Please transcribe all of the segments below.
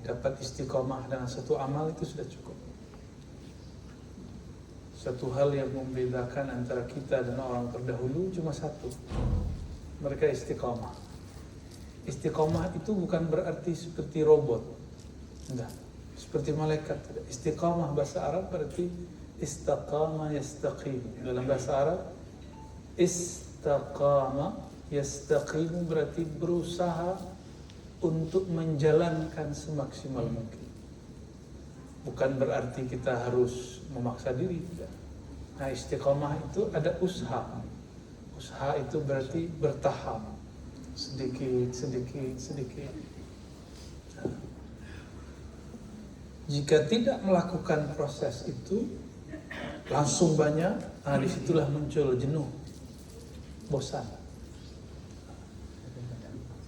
dapat istiqomah dengan satu amal itu sudah cukup. Satu hal yang membedakan antara kita dan orang terdahulu cuma satu, mereka istiqomah. Istiqomah itu bukan berarti seperti robot, enggak, seperti malaikat. Istiqomah bahasa Arab berarti istaqama yastaqim. Dalam bahasa Arab istaqama yastaqim berarti berusaha untuk menjalankan semaksimal mungkin. Bukan berarti kita harus memaksa diri, tidak. Nah, istiqomah itu ada usaha. Usaha itu berarti bertahap, sedikit. Jika tidak melakukan proses itu langsung banyak, nah disitulah muncul jenuh, bosan.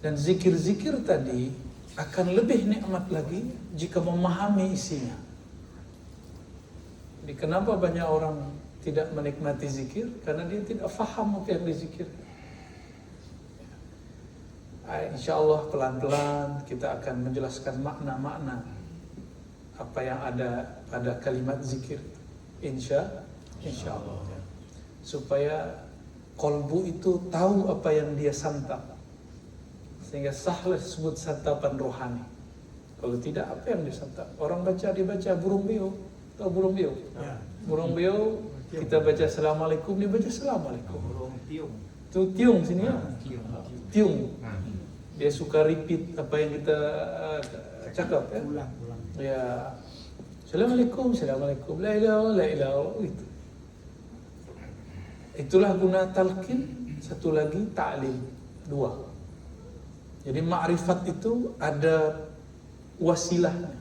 Dan zikir-zikir tadi akan lebih nikmat lagi jika memahami isinya. Jadi kenapa banyak orang tidak menikmati zikir? Karena dia tidak faham apa yang dizikir. InsyaAllah pelan-pelan kita akan menjelaskan makna-makna apa yang ada pada kalimat zikir. InsyaAllah. Supaya kolbu itu tahu apa yang dia santap. Sehingga sahlah disebut santapan rohani. Kalau tidak, apa yang disantap? Orang dia baca burung beo. Tahu burung beo? Ya. Burung beo, kita baca assalamualaikum, dia baca assalamualaikum. Burung tiung. Itu tiung sini ya? Tiung. Nah. Dia suka repeat apa yang kita cakap ya? Ulang. Ya. Assalamualaikum, la ilaha, gitu. Itulah guna talqin. Satu lagi ta'lim. 2. Jadi ma'rifat itu ada wasilahnya,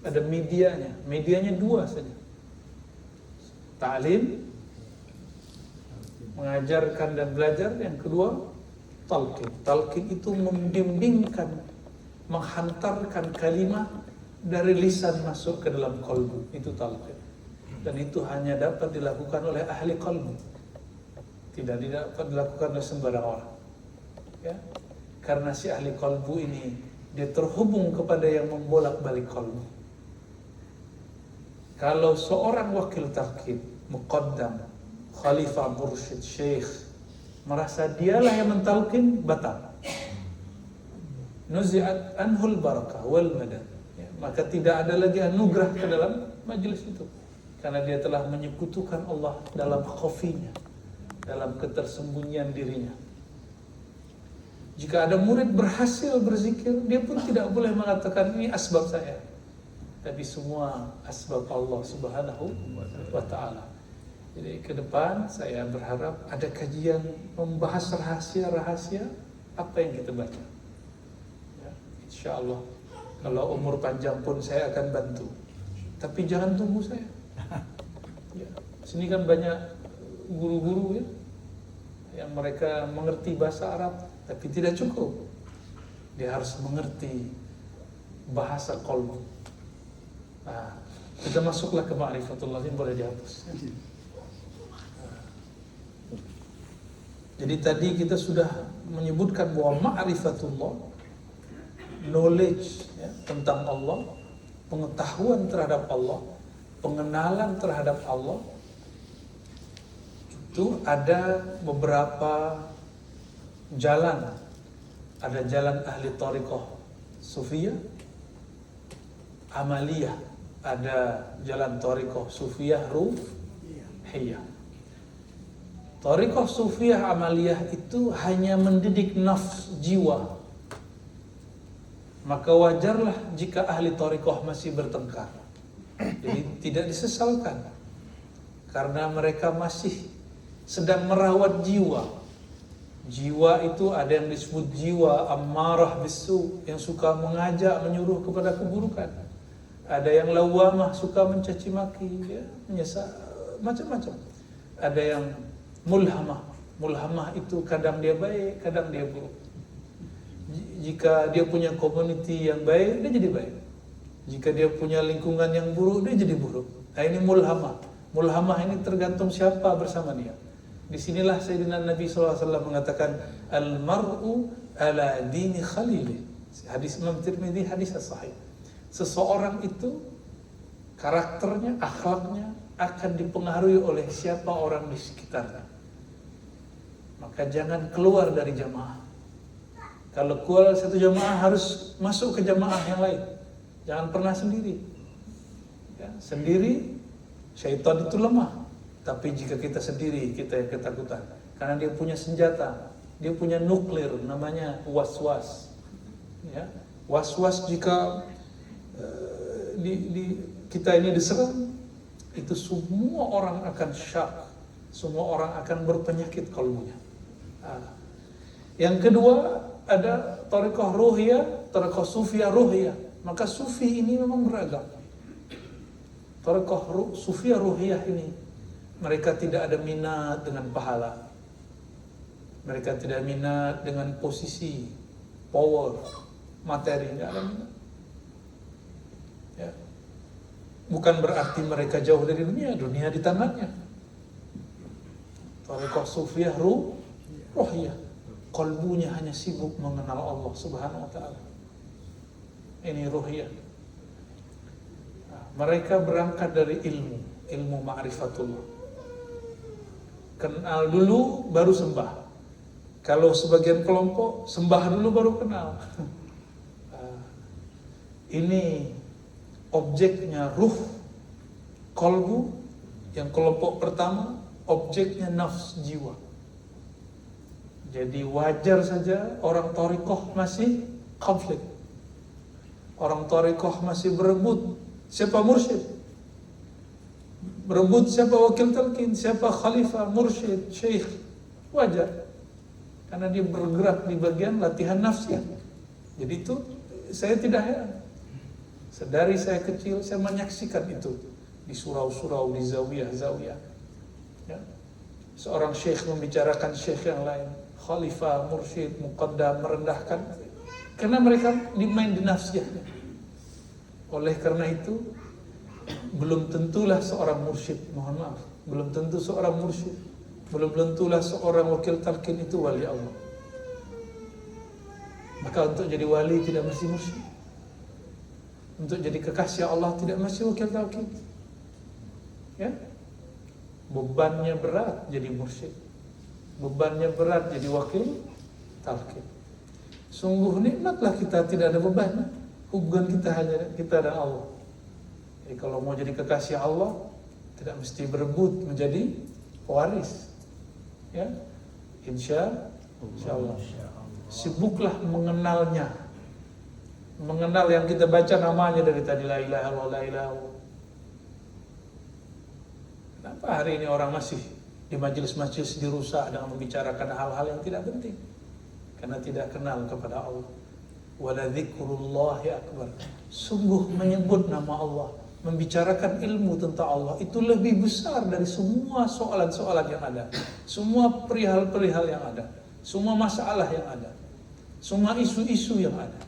ada medianya. Medianya 2 saja. Ta'lim, mengajarkan dan belajar. Yang kedua, talqin. Talqin itu membimbingkan, menghantarkan kalimat dari lisan masuk ke dalam qalbu. Itu talqin. Dan itu hanya dapat dilakukan oleh ahli qalbu. Tidak dapat dilakukan oleh sembarang orang. Ya. Karena si ahli qalbu ini dia terhubung kepada yang membolak-balik qalbu. Kalau seorang wakil talqin, muqaddam, khalifah, mursyid, syekh merasa dialah yang mentalqin, batal. Nuzi'at anhul barakah wal madad. Ya, maka tidak ada lagi anugerah ke dalam majelis itu. Karena dia telah menyekutukan Allah dalam khafinya, dalam ketersembunyian dirinya. Jika ada murid berhasil berzikir, dia pun tidak boleh mengatakan ini asbab saya. Tapi semua asbab Allah Subhanahu wa ta'ala. Jadi ke depan saya berharap ada kajian membahas rahasia-rahasia apa yang kita baca. Ya, insya Allah kalau umur panjang pun saya akan bantu. Tapi jangan tunggu saya. Ya, sini kan banyak guru-guru ya, yang mereka mengerti bahasa Arab, tapi tidak cukup. Dia harus mengerti bahasa qalbu. Nah, kita masuklah ke ma'rifatullah, ini boleh dihapus. Jadi tadi kita sudah menyebutkan bahwa ma'rifatullah, knowledge ya, tentang Allah, pengetahuan terhadap Allah, pengenalan terhadap Allah, itu ada beberapa jalan. Ada jalan ahli thariqah sufiyah, amaliyah. Ada jalan thariqah sufiyah ruhiyah. Thariqah sufiyah amaliyah itu hanya mendidik nafs, jiwa. Maka wajarlah jika ahli thariqah masih bertengkar. Jadi tidak disesalkan, karena mereka masih sedang merawat jiwa. Jiwa itu ada yang disebut jiwa ammarah bisu, yang suka mengajak, menyuruh kepada keburukan. Ada yang lawamah, suka mencaci maki, ya, menyesal, macam-macam. Ada yang mulhamah. Mulhamah itu kadang dia baik, kadang dia buruk. Jika dia punya community yang baik, dia jadi baik. Jika dia punya lingkungan yang buruk, dia jadi buruk. Nah, ini mulhamah. Mulhamah ini tergantung siapa bersama dia. Disinilah Sayyidina Nabi SAW mengatakan al-mar'u ala dini khalili. Hadis Imam Tirmidzi, hadis sahih. seseorang itu karakternya, akhlaknya akan dipengaruhi oleh siapa orang di sekitarnya. Maka jangan keluar dari jamaah. Kalau keluar satu jamaah harus masuk ke jamaah yang lain. Jangan pernah sendiri. Ya, sendiri syaitan itu lemah. Tapi jika kita sendiri, kita yang ketakutan. Karena dia punya senjata, dia punya nuklir, namanya was-was. Ya, was-was jika kita ini diserang, itu semua orang akan syak, semua orang akan berpenyakit kalbunya. Yang kedua ada thariqah ruhiyah, thariqah sufiyah ruhiyah. Maka sufi ini memang beragam. Thariqah sufiyah ruhiyah ini, mereka tidak ada minat dengan pahala, mereka tidak minat dengan posisi, power, materi, tidak ada minat. Ya. Bukan berarti mereka jauh dari dunia, dunia di tangannya. Thariqah sufiyah ruhiyah, kalbunya hanya sibuk mengenal Allah Subhanahu wa ta'ala. Ini ruhiyah. Nah, mereka berangkat dari ilmu ma'rifatullah. Kenal dulu baru sembah. Kalau sebagian kelompok sembah dulu baru kenal. Ini objeknya ruh, kalbu. Yang kelompok pertama objeknya nafs, jiwa. Jadi wajar saja orang thariqah masih konflik. Orang thariqah masih berebut siapa mursyid, berebut siapa wakil talqin, siapa khalifah, mursyid, syekh. Wajar, karena dia bergerak di bagian latihan nafsiyah. Jadi itu saya tidak heran. Sedari saya kecil saya menyaksikan itu di surau-surau, di zawiyah-zawiyah. Ya. Seorang syekh membicarakan syekh yang lain, khalifah, mursyid, muqaddam, merendahkan, karena mereka dimain di nafsiyahnya. Oleh karena itu belum tentulah seorang mursyid, mohon maaf, belum tentu seorang mursyid, belum tentulah seorang wakil talqin itu wali Allah. Maka untuk jadi wali tidak mesti mursyid, untuk jadi kekasih Allah tidak mesti wakil talqin. Ya, bebannya berat jadi mursyid, bebannya berat jadi wakil talqin. Sungguh nikmatlah kita tidak ada beban. Hubungan kita hanya kita dan Allah. Jadi kalau mau jadi kekasih Allah, tidak mesti berebut menjadi pewaris. Ya, insya Allah. Sibuklah mengenalnya, mengenal yang kita baca namanya dari tadi, la ilaha illallah, la ilaha illallah. Kenapa hari ini orang masih di majelis-majelis dirusak dengan membicarakan hal-hal yang tidak penting? Karena tidak kenal kepada Allah. Wala dzikrullahi akbar. Sungguh menyebut nama Allah, membicarakan ilmu tentang Allah itu lebih besar dari semua soalan-soalan yang ada, semua perihal-perihal yang ada, semua masalah yang ada, semua isu-isu yang ada.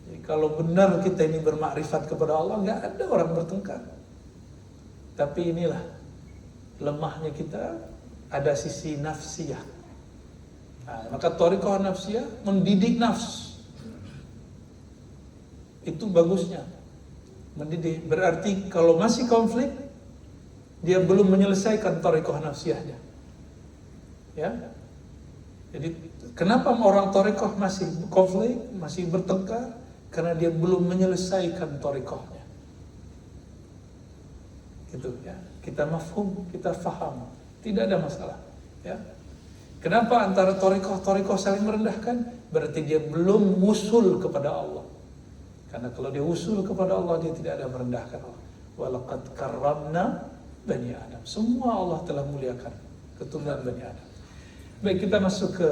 Jadi kalau benar kita ini bermakrifat kepada Allah, nggak ada orang bertengkar. Tapi inilah lemahnya kita, ada sisi nafsiyah. Nah, maka thariqah nafsiyah mendidik nafs. Itu bagusnya. Mendidik berarti kalau masih konflik, dia belum menyelesaikan thariqah nafsiyahnya. Ya. Jadi kenapa orang thariqah masih konflik, masih bertengkar? Karena dia belum menyelesaikan thariqahnya. Gitu ya. Kita mafhum, kita faham, tidak ada masalah. Ya. Kenapa antara thariqah saling merendahkan? Berarti dia belum usul kepada Allah. Karena kalau dia usul kepada Allah, dia tidak ada merendahkan Allah. Walaqad karramna bani Adam. Semua Allah telah muliakan keturunan bani Adam. Baik, kita masuk ke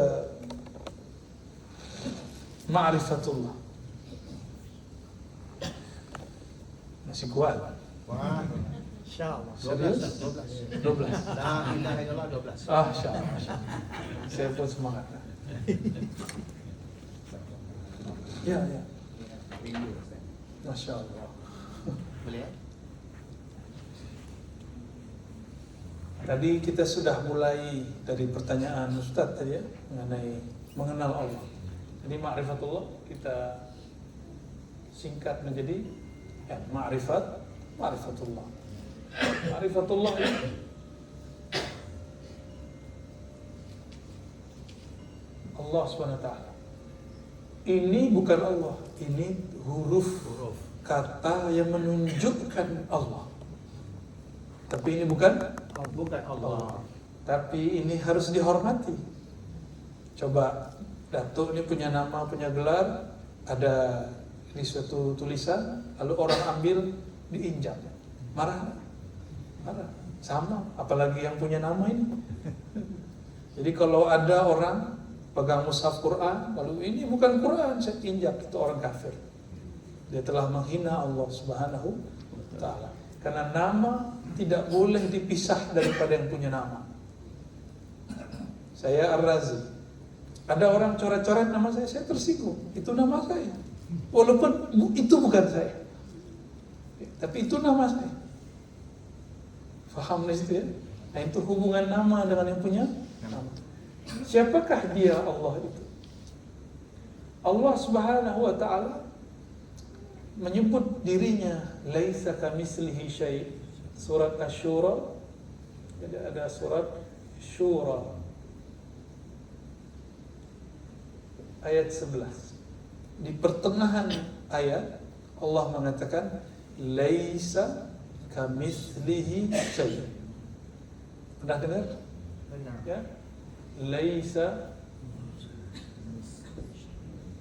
ma'rifatullah. Masih kuat? Wah, insyaallah. 12. 12. Nah, kita adalah 12. Ah, insyaallah. Saya pun semangat. Ya, ya. Masya Allah. Boleh? Tadi kita sudah mulai dari pertanyaan Ustaz tadi ya, mengenai mengenal Allah. Jadi ma'rifatullah kita singkat menjadi ma'rifatullah. Ma'rifatullah ini Allah SWT. Ini bukan Allah, ini huruf kata yang menunjukkan Allah. Tapi ini bukan Allah. Tapi ini harus dihormati. Coba Datuk ini punya nama, punya gelar, ada di suatu tulisan, lalu orang ambil, diinjak, marah. Sama, apalagi yang punya nama ini. Jadi kalau ada orang pegang mushaf Quran, lalu ini bukan Quran, saya injak, itu orang kafir. Dia telah menghina Allah Subhanahu wa Ta'ala. Karena nama tidak boleh dipisah daripada yang punya nama. Saya Ar-Razi. Ada orang coret-coret nama saya tersinggung. Itu nama saya. Walaupun itu bukan saya. Tapi itu nama saya. Faham di situ ya? Nah, itu hubungan nama dengan yang punya nama. Siapakah dia Allah itu? Allah Subhanahu wa Ta'ala menyebut dirinya laisa kamitslihi syai'. Surat Asy-Syura. Jadi ada surat Syura ayat 11. Di pertengahan ayat Allah mengatakan laisa kamitslihi syai'. Pernah dengar? Ya? Laisa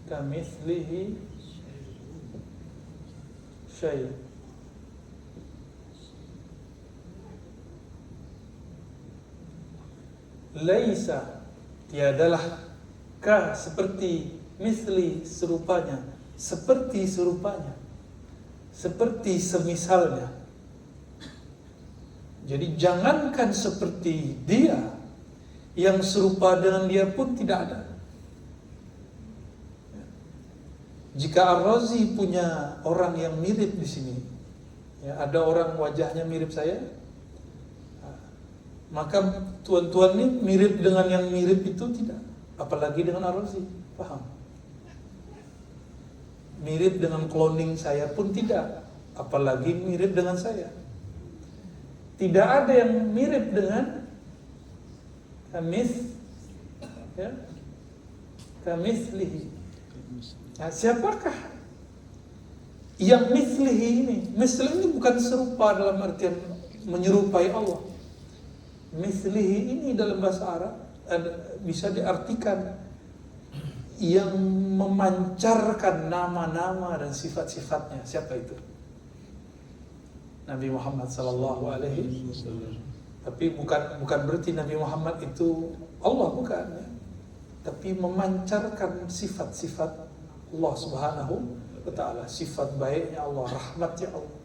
kamitslihi syai'. Laisa, tiadalah, ka seperti, misli serupanya, seperti serupanya, seperti semisalnya. Jadi jangankan seperti dia, yang serupa dengan dia pun tidak ada. Jika Ar-Razi punya orang yang mirip di sini, ya, ada orang wajahnya mirip saya, maka tuan-tuan ini mirip dengan yang mirip itu tidak, apalagi dengan Ar-Razi, paham? Mirip dengan cloning saya pun tidak, apalagi mirip dengan saya. Tidak ada yang mirip dengan kamislihi. Nah, siapakah yang mislihi ini? Mislihi ini bukan serupa dalam artian menyerupai Allah. Mislihi ini dalam bahasa Arab bisa diartikan yang memancarkan nama-nama dan sifat-sifatnya. Siapa itu? Nabi Muhammad sallallahu alaihi wasallam. Tapi bukan berarti Nabi Muhammad itu Allah, bukan ya. Tapi memancarkan sifat-sifat Allah Subhanahu wa Ta'ala, sifat baiknya Allah, rahmatnya Allah.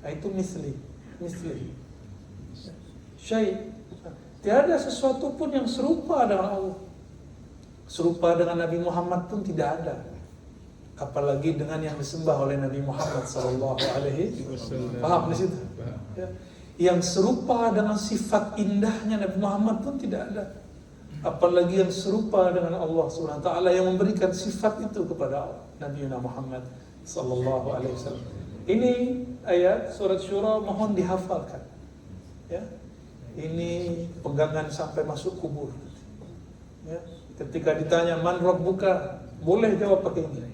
Nah, itu misli. Syai'. Tiada sesuatu pun yang serupa dengan Allah. Serupa dengan Nabi Muhammad pun tidak ada. Apalagi dengan yang disembah oleh Nabi Muhammad sallallahu alaihi wasallam. Paham di situ? Ya. Yang serupa dengan sifat indahnya Nabi Muhammad pun tidak ada. Apalagi yang serupa dengan Allah Subhanahu wa Ta'ala yang memberikan sifat itu kepada Nabi Muhammad sallallahu alaihi wasallam. Ini ayat surat Syura, mohon dihafalkan. Ya. Ini pegangan sampai masuk kubur. Ya. Ketika ditanya man rabbuka, boleh jawab pakai ini.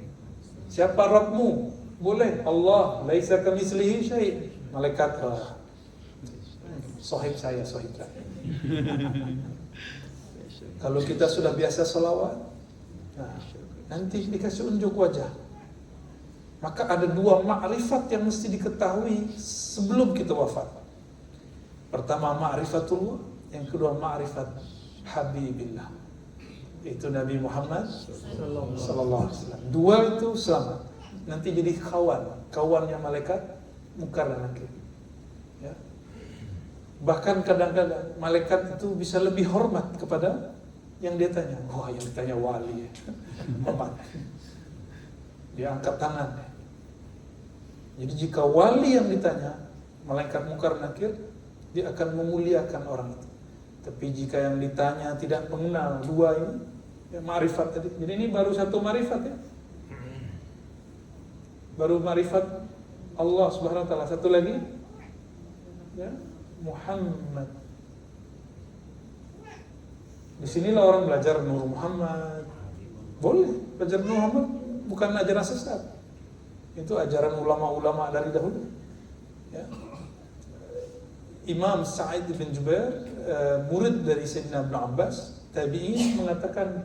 Siapa Rabbmu? Boleh. Allah, laisa kamitslihi syai'. Malaikat, sahib saya. Kalau kita sudah biasa selawat, nah, nanti dikasih unjuk wajah. Maka ada dua ma'rifat yang mesti diketahui sebelum kita wafat. Pertama ma'rifatullah, yang kedua ma'rifat Habibillah. Itu Nabi Muhammad sallallahu alaihi wasallam. Dua itu selamat. Nanti jadi kawannya malaikat Munkar dan Nakir. Ya. Bahkan kadang-kadang malaikat itu bisa lebih hormat kepada yang dia tanya. Wah, yang ditanya wali ya. Hormat. Dia angkat tangan. Jadi jika wali yang ditanya, malaikat Munkar dan Nakir, dia akan memuliakan orang itu. Tapi jika yang ditanya tidak mengenal dua ini, ya, ma'rifat tadi. Jadi ini baru satu ma'rifat ya. baru ma'rifat Allah Subhanahu wa taala. Satu lagi ya, Muhammad. Di sinilah orang belajar Nur Muhammad. Boleh belajar Nur Muhammad, bukan ajaran sesat. Itu ajaran ulama-ulama dari dahulu. Ya. Imam Sa'id bin Jubair, murid dari Sayyidina Ibn Abbas, tabi'in, mengatakan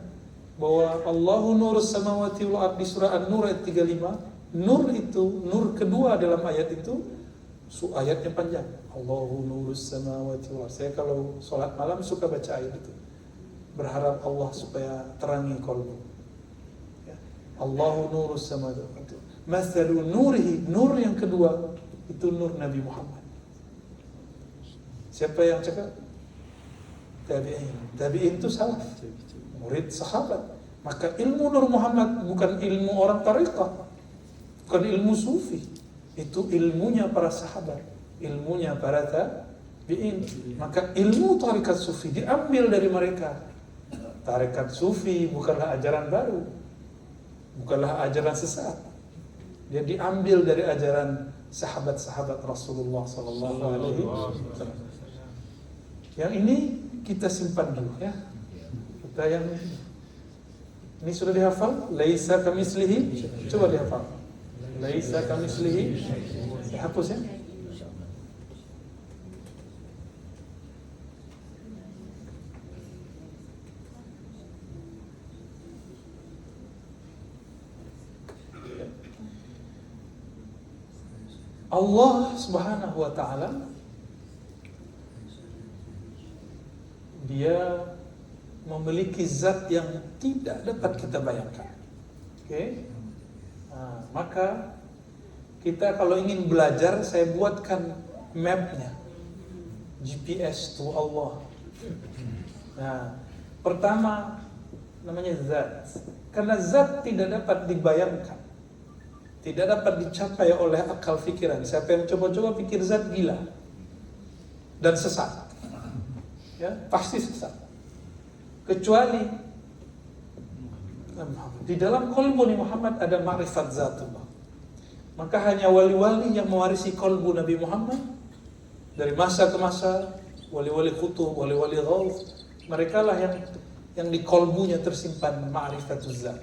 bahwa Allahu nurus samawati wal ardi, surah An-Nur ayat 35. Nur itu, nur kedua dalam ayat itu, ayatnya panjang. Allahu nurus samawati wal ardi. Saya kalau sholat malam suka baca ayat itu, berharap Allah supaya terangi kolbu. Ya. Allahu nurus samawati wal ardi. Mathalu nurihi, nur yang kedua itu nur Nabi Muhammad. Siapa yang cakap? Tabi'in. Tabi'in itu salaf, murid sahabat. Maka ilmu Nur Muhammad bukan ilmu orang tariqah, bukan ilmu sufi. Itu ilmunya para sahabat, ilmunya para tabi'in. Maka ilmu tarikat sufi diambil dari mereka. Tarikat sufi bukanlah ajaran baru, bukanlah ajaran sesat. Dia diambil dari ajaran sahabat-sahabat Rasulullah sallallahu alaihi wasallam. Yang ini kita simpan dulu ya. Kita yang ini sudah dihafal, laisa kamitslihi, coba dihafal. Laisa kamitslihi, hapus ya. Allah Subhanahu wa taala Dia memiliki zat yang tidak dapat kita bayangkan. Oke? Nah, maka kita kalau ingin belajar, saya buatkan mapnya, GPS to Allah. Nah, pertama namanya zat. Karena zat tidak dapat dibayangkan, tidak dapat dicapai oleh akal fikiran. Siapa yang coba-coba pikir zat gila dan sesat. Ya, pasti sesat. Kecuali di dalam qalbu Muhammad ada ma'rifat zatullah. Maka hanya wali-wali yang mewarisi qalbu Nabi Muhammad dari masa ke masa, wali-wali kutub, wali-wali ghaus, mereka lah yang di qalbunya tersimpan ma'rifatuz zat.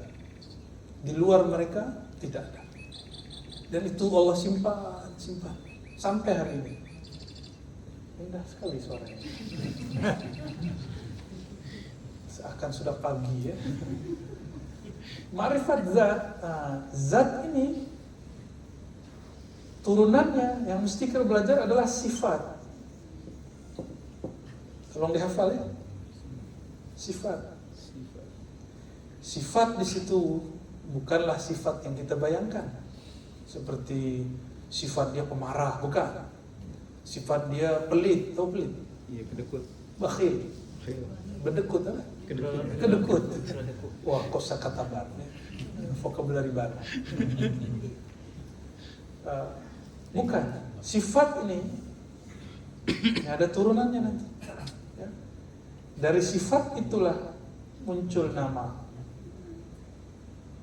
Di luar mereka tidak ada. Dan itu Allah simpan sampai hari ini. Indah sekali suaranya. Seakan sudah pagi ya. Ma'rifat zat, zat ini turunannya yang mesti kita belajar adalah sifat. Tolong dihafal ya. Sifat. Sifat di situ bukanlah sifat yang kita bayangkan. Seperti sifat dia pemarah, bukan. Sifat dia pelit, tahu pelit? Iya, kedekut. Bakhil. Berdekut apa? Kedekut. Wah, kosakata baru. Vocabulary baru. Bukan. Sifat ini ada turunannya nanti. Ya. Dari sifat itulah muncul nama.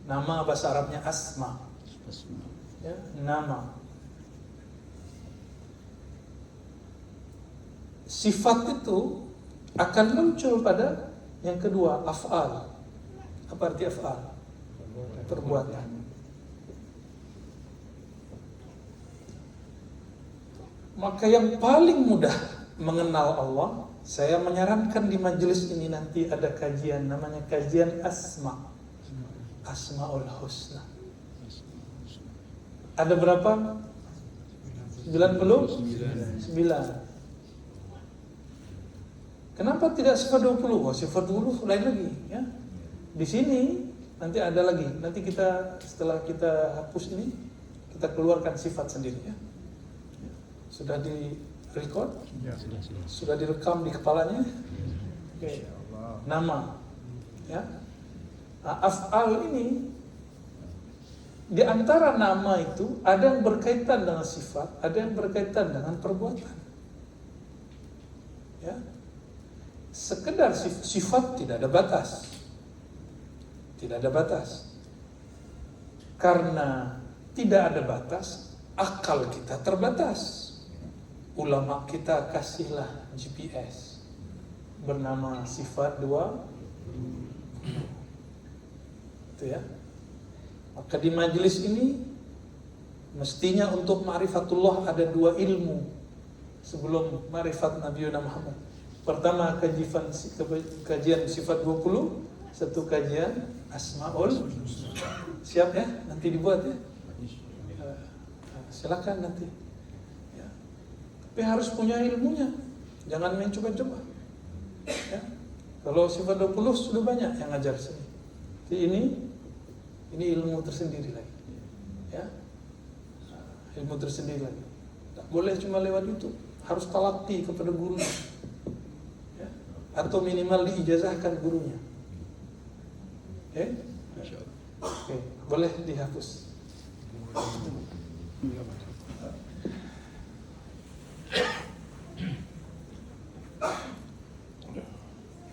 Nama bahasa Arabnya asma. Ya, nama. Sifat itu akan muncul pada yang kedua, af'al. Apa arti af'al? Perbuatan. Maka yang paling mudah mengenal Allah, saya menyarankan di majelis ini nanti ada kajian, namanya kajian asma. Asmaul Husna. Ada berapa? 99. Kenapa tidak sifat 20? Oh, sifat 20 lain lagi ya. Di sini nanti ada lagi. Nanti kita setelah kita hapus ini, kita keluarkan sifat sendiri ya. Sudah di record? Ya, sudah direkam di kepalanya? Oke. Nama ya. Nah, af'al ini di antara nama itu ada yang berkaitan dengan sifat, ada yang berkaitan dengan perbuatan. Ya. Sekedar sifat tidak ada batas. Tidak ada batas. Karena tidak ada batas, akal kita terbatas. Ulama kita kasihlah GPS bernama sifat 2. Itu ya. Maka di majelis ini mestinya untuk ma'rifatullah ada 2 ilmu sebelum ma'rifat Nabi Muhammad. Pertama kajian sifat 20, satu kajian Asmaul. Siap ya? Nanti dibuat ya. Silakan nanti. Ya. Tapi harus punya ilmunya. Jangan main coba-coba. Ya. Kalau sifat 20 sudah banyak yang ngajar sini. Jadi ini ilmu tersendiri lagi. Ya. Ilmu tersendiri lagi. Tak boleh cuma lewat YouTube. Harus talaqi kepada gurunya. Ya. Atau minimal diijazahkan gurunya. Oke, boleh dihapus.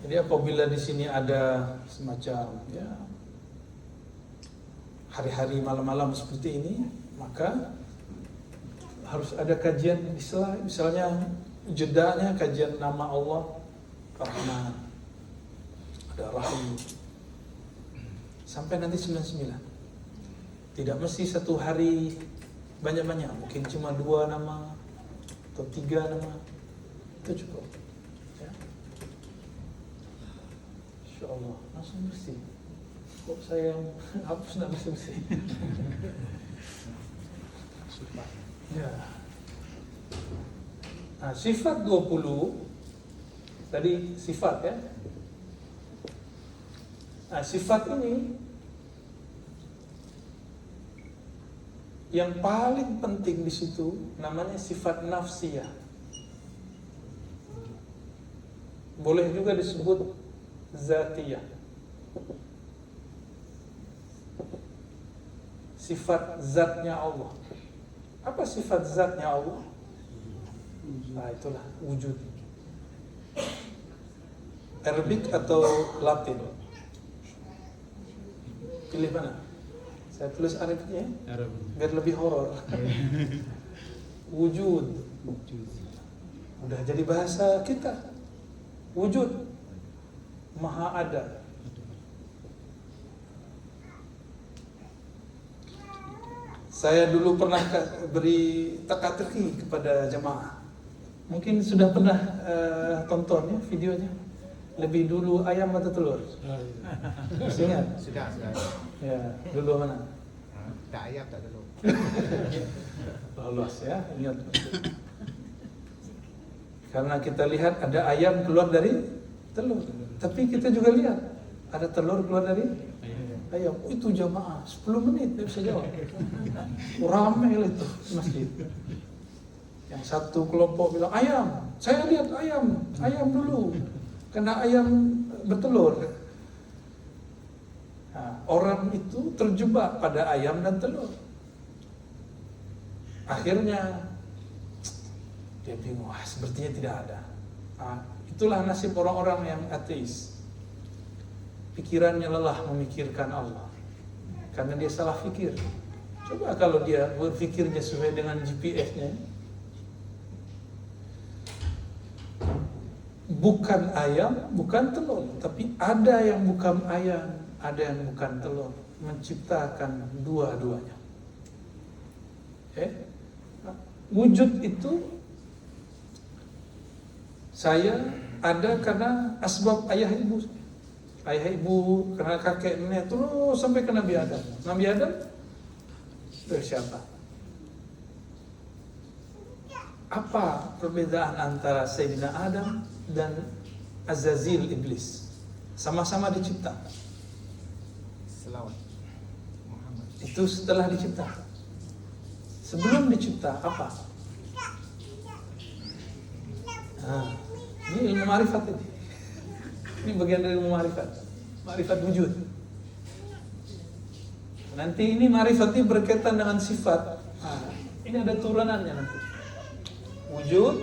Jadi apabila di sini ada semacam ya hari-hari malam-malam seperti ini, maka harus ada kajian misalnya jedanya kajian nama Allah Rahman, ada Rahim, sampai nanti 99. Tidak mesti satu hari banyak-banyak, mungkin cuma 2 nama atau 3 nama, itu cukup. Ya. Insyaallah langsung bersih. Kok saya hapus nak bersih-bersih? Ya. Nah, sifat 20 tadi sifat ya. Nah, sifat ini yang paling penting di situ namanya sifat nafsiyah. Boleh juga disebut zatiyah. Sifat zatnya Allah. Apa sifat zatnya Allah? Nah, itulah wujud. Arabic atau Latin? Pilih mana? Saya tulis Arabnya biar lebih horor. Wujud. Udah jadi bahasa kita. Wujud. Maha ada. Saya dulu pernah beri teka-teki kepada jemaah. Mungkin sudah pernah tonton ya videonya. Lebih dulu ayam atau telur? Masih ingat? Sudah. Ya, dulu mana? Tak ayam tak telur. Lolos ya, ingat. Karena kita lihat ada ayam keluar dari telur. Tapi kita juga lihat ada telur keluar dari ayam. Oh, itu jamaah 10 menit dia bisa jawab. Ramai lah itu masjid. Yang satu kelompok bilang ayam. Saya lihat ayam dulu. Karena ayam bertelur. Nah, orang itu terjebak pada ayam dan telur. Akhirnya dia bingung, sepertinya tidak ada. Nah, itulah nasib orang-orang yang ateis. Pikirannya lelah memikirkan Allah, karena dia salah fikir. Coba kalau dia berfikirnya sesuai dengan GPS-nya, bukan ayam, bukan telur, tapi ada yang bukan ayam, ada yang bukan telur, menciptakan dua-duanya. Wujud itu saya ada karena asbab ayah ibu, karena kakek nenek terus sampai ke Nabi Adam. Nabi Adam dari siapa? Apa perbedaan antara Sayyidina Adam dan Azazil iblis? Sama-sama dicipta. Selawat Muhammad. Itu setelah dicipta. Sebelum dicipta apa? Nah, ini ilmu ma'rifat ini. Ini bagian dari ilmu ma'rifat. Ma'rifat wujud. Nanti ini ma'rifat ini berkaitan dengan sifat. Nah, ini ada turunannya nanti. Wujud.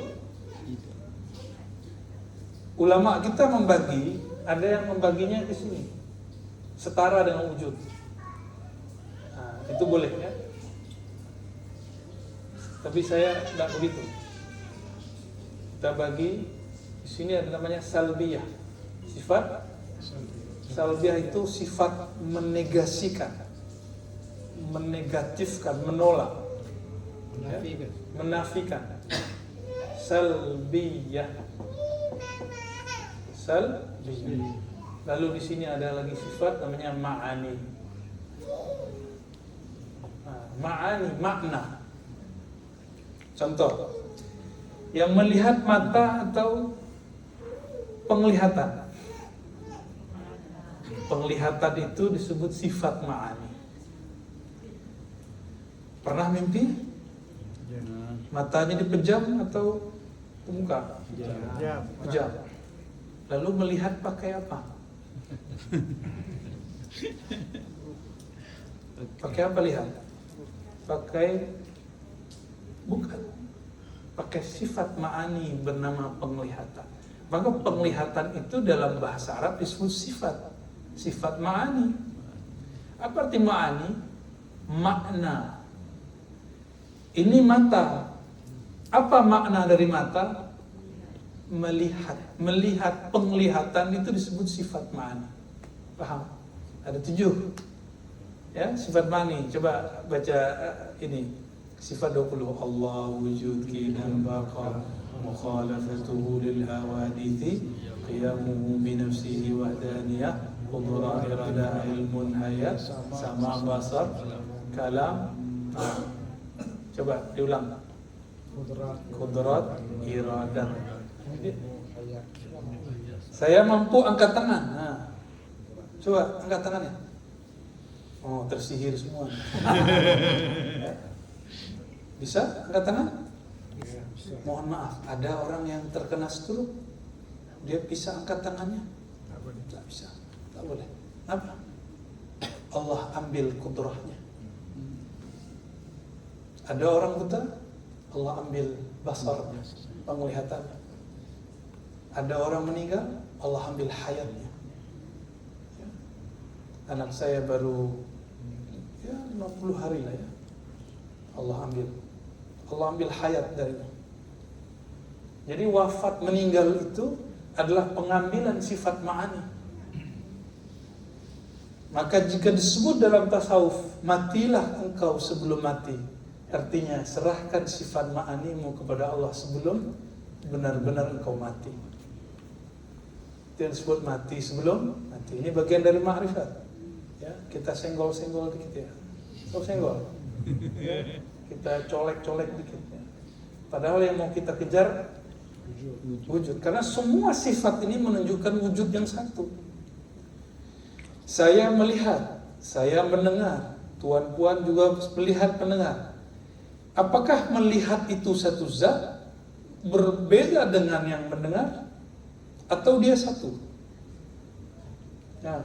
Ulama kita membagi, ada yang membaginya ke sini. Setara dengan wujud. Nah, itu boleh ya. Tapi saya tidak begitu. Kita bagi di sini ada namanya salbiyah. Sifat salbiyah itu sifat menegasikan, menegatifkan, menolak, Menafikan. menafikan. Salbiyah. Salbiyah. Lalu di sini ada lagi sifat namanya ma'ani. Ma'ani, makna. Contoh, yang melihat mata atau penglihatan. Penglihatan itu disebut sifat ma'ani. Pernah mimpi? Matanya dipejam atau terbuka? Pejam. Lalu melihat pakai apa? Pakai apa lihat? Bukan. Pakai sifat ma'ani bernama penglihatan. Maka penglihatan itu dalam bahasa Arab disebut sifat ma'ani. Apa arti ma'ani? Makna. Ini mata. Apa makna dari mata? Melihat penglihatan itu disebut sifat ma'ani. Paham? Ada 7 ya sifat ma'ani. Coba baca ini sifat 20. Allah wujud qidam baqa mukhalafatuhu lil hawadithi qiyamuhu bi nafsihi wahdaniyah qudra irada ilmun hayat sama basar kalam. Coba diulang. Qudrat iradah. Saya mampu angkat tangan. Coba angkat tangannya. Oh, tersihir semua. Bisa angkat tangan? Mohon maaf, ada orang yang terkena stroke. Dia bisa angkat tangannya? Tidak bisa. Tak boleh. Kenapa? Allah ambil kudrahnya. Ada orang buta, Allah ambil basar, penglihatannya. Ada orang meninggal, Allah ambil hayatnya. Anak saya baru 50 hari lah ya. Allah ambil hayat darinya. Jadi wafat meninggal itu adalah pengambilan sifat ma'ani. Maka jika disebut dalam tasawuf, matilah engkau sebelum mati, artinya serahkan sifat ma'animu kepada Allah sebelum benar-benar engkau mati. Itu yang disebut mati sebelum mati. Ini bagian dari ma'rifat. Ya, kita senggol-senggol dikit ya. Senggol. Kita colek-colek dikit ya. Padahal yang mau kita kejar wujud. Karena semua sifat ini menunjukkan wujud yang satu. Saya melihat, saya mendengar, tuan-puan juga melihat, mendengar. Apakah melihat itu satu zat berbeda dengan yang mendengar? Atau dia satu? Nah,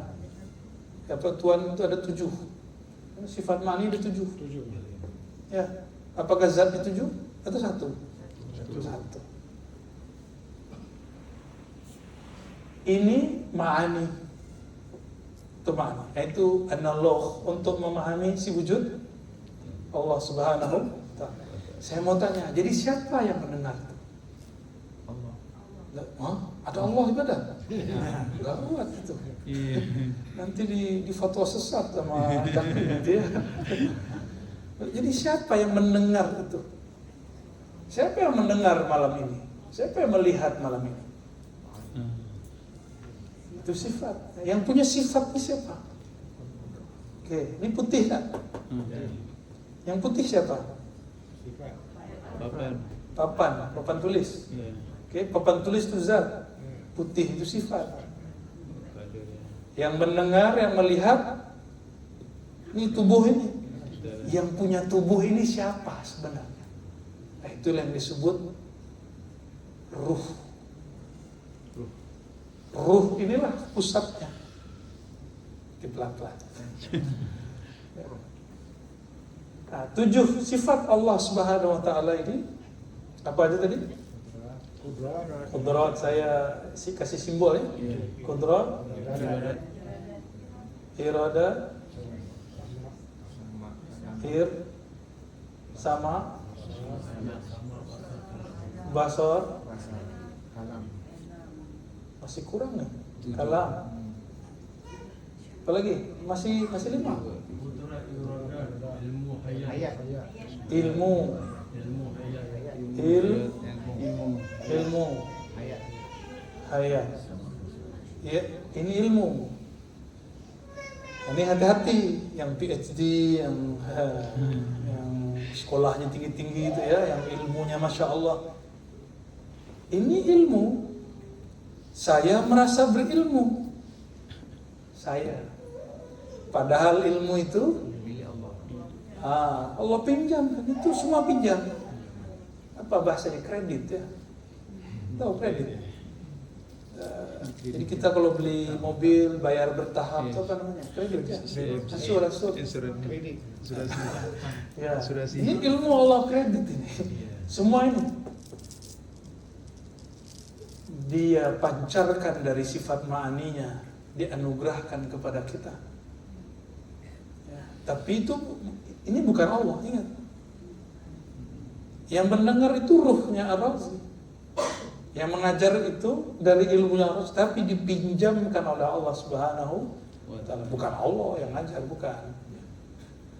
apa tuan itu ada 7. Sifat ma'ani ada 7. Ya, apakah zat itu 7 atau satu? Satu. Ini ma'ani. Itu ma'ani. Itu analog untuk memahami si wujud Allah Subhanahu wa ta'ala. Saya mau tanya, jadi siapa yang mendengar itu? Allah. Ada Allah ibadah? Enggak kuat itu. Nanti di fatwa sesat sama dakri nanti ya. Jadi siapa yang mendengar itu? Siapa yang mendengar malam ini? Siapa yang melihat malam ini? Itu sifat. Yang punya sifat ini siapa? Oke, ini putih kan? Yang putih siapa? Papan tulis. Oke, papan tulis itu zat. Putih itu sifat. Yang mendengar, yang melihat, ini tubuh ini. Yang punya tubuh ini siapa sebenarnya? Nah, itulah yang disebut ruh. Ruh inilah pusatnya. Pelan-pelan. Nah, 7 sifat Allah Subhanahu wa ta'ala ini apa aja tadi? Qudrat saya kasih simbol ya. Qudrat, irada, sama Basor, Kalam. masih kurang nih. Kalam. Apalagi? Masih 5. Hayat. Ilmu. Ilmu. Hayat. Hayat. Ya, ini ilmu. Ini hati-hati yang PhD, yang sekolahnya tinggi-tinggi itu ya, yang ilmunya Masya Allah. Ini ilmu. Saya merasa berilmu. Saya. Padahal ilmu itu Allah pinjam, itu semua pinjam. Apa bahasanya, kredit ya? Tahu kredit? Jadi kita kalau beli mobil bayar bertahap, itu apa namanya? Kredit ya? Kredit. Ya. Ini ilmu Allah, kredit ini. Semua ini Dia pancarkan dari sifat ma'aninya, dianugerahkan kepada kita ya. Tapi ini bukan Allah, ingat. Yang mendengar itu ruhnya Ar-Razi, yang mengajar itu dari ilmunya Ar-Razi, tapi dipinjamkan oleh Allah Subhanahu wa Ta'ala. Bukan Allah yang mengajar, bukan.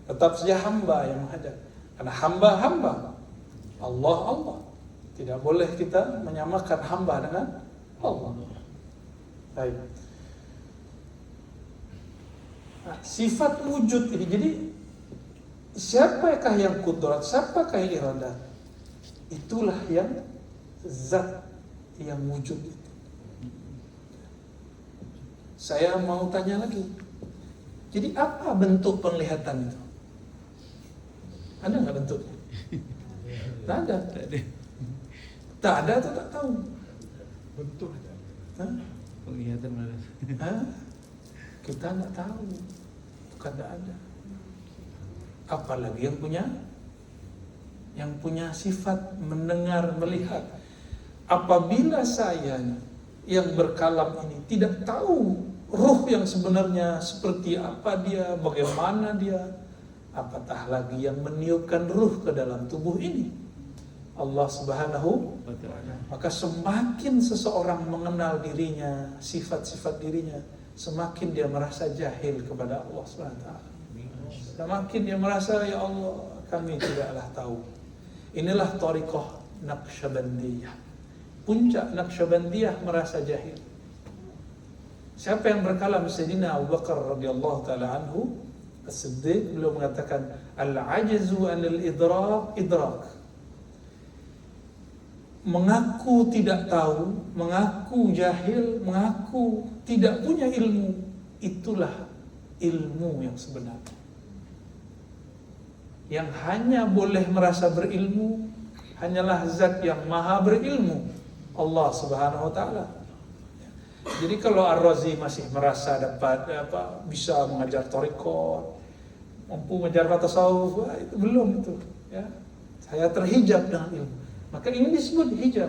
Tetap saja hamba yang mengajar. Karena hamba Allah. Tidak boleh kita menyamakan hamba dengan Allah. Baik. Nah, sifat wujud ini, jadi siapakah yang kudrat, siapakah yang iradat? Itulah yang zat yang wujud itu. Saya mau tanya lagi. Jadi apa bentuk penglihatan itu? Ada nggak bentuknya? Tak ada. Tak ada atau tak tahu? Bentuk. Penglihatan mana? Kita nggak tahu. Bukan tak ada. Apalagi yang punya sifat mendengar, melihat. Apabila saya yang berkalam ini tidak tahu ruh yang sebenarnya seperti apa dia, bagaimana dia, apatah lagi yang meniupkan ruh ke dalam tubuh ini, Allah Subhanahu wa Ta'ala. Maka semakin seseorang mengenal dirinya, sifat-sifat dirinya, semakin dia merasa jahil kepada Allah Subhanahu wa Ta'ala. Semakin dia merasa, ya Allah, kami tidaklah tahu. Inilah thariqah Naqsyabandiyah. Puncak Naqsyabandiyah merasa jahil. Siapa yang berkalam? Sayyidina Abu Bakar radhiyallahu ta'ala anhu As-Siddiq, beliau mengatakan al-ajzu anil idrak. Mengaku tidak tahu, mengaku jahil, mengaku tidak punya ilmu, itulah ilmu yang sebenarnya. Yang hanya boleh merasa berilmu hanyalah zat yang maha berilmu, Allah Subhanahu wa Ta'ala. Jadi kalau Ar-Razi masih merasa dapat bisa mengajar thariqat, mampu mengajar tasawuf, itu belum itu ya. Saya terhijab dengan ilmu. Maka ini disebut hijab,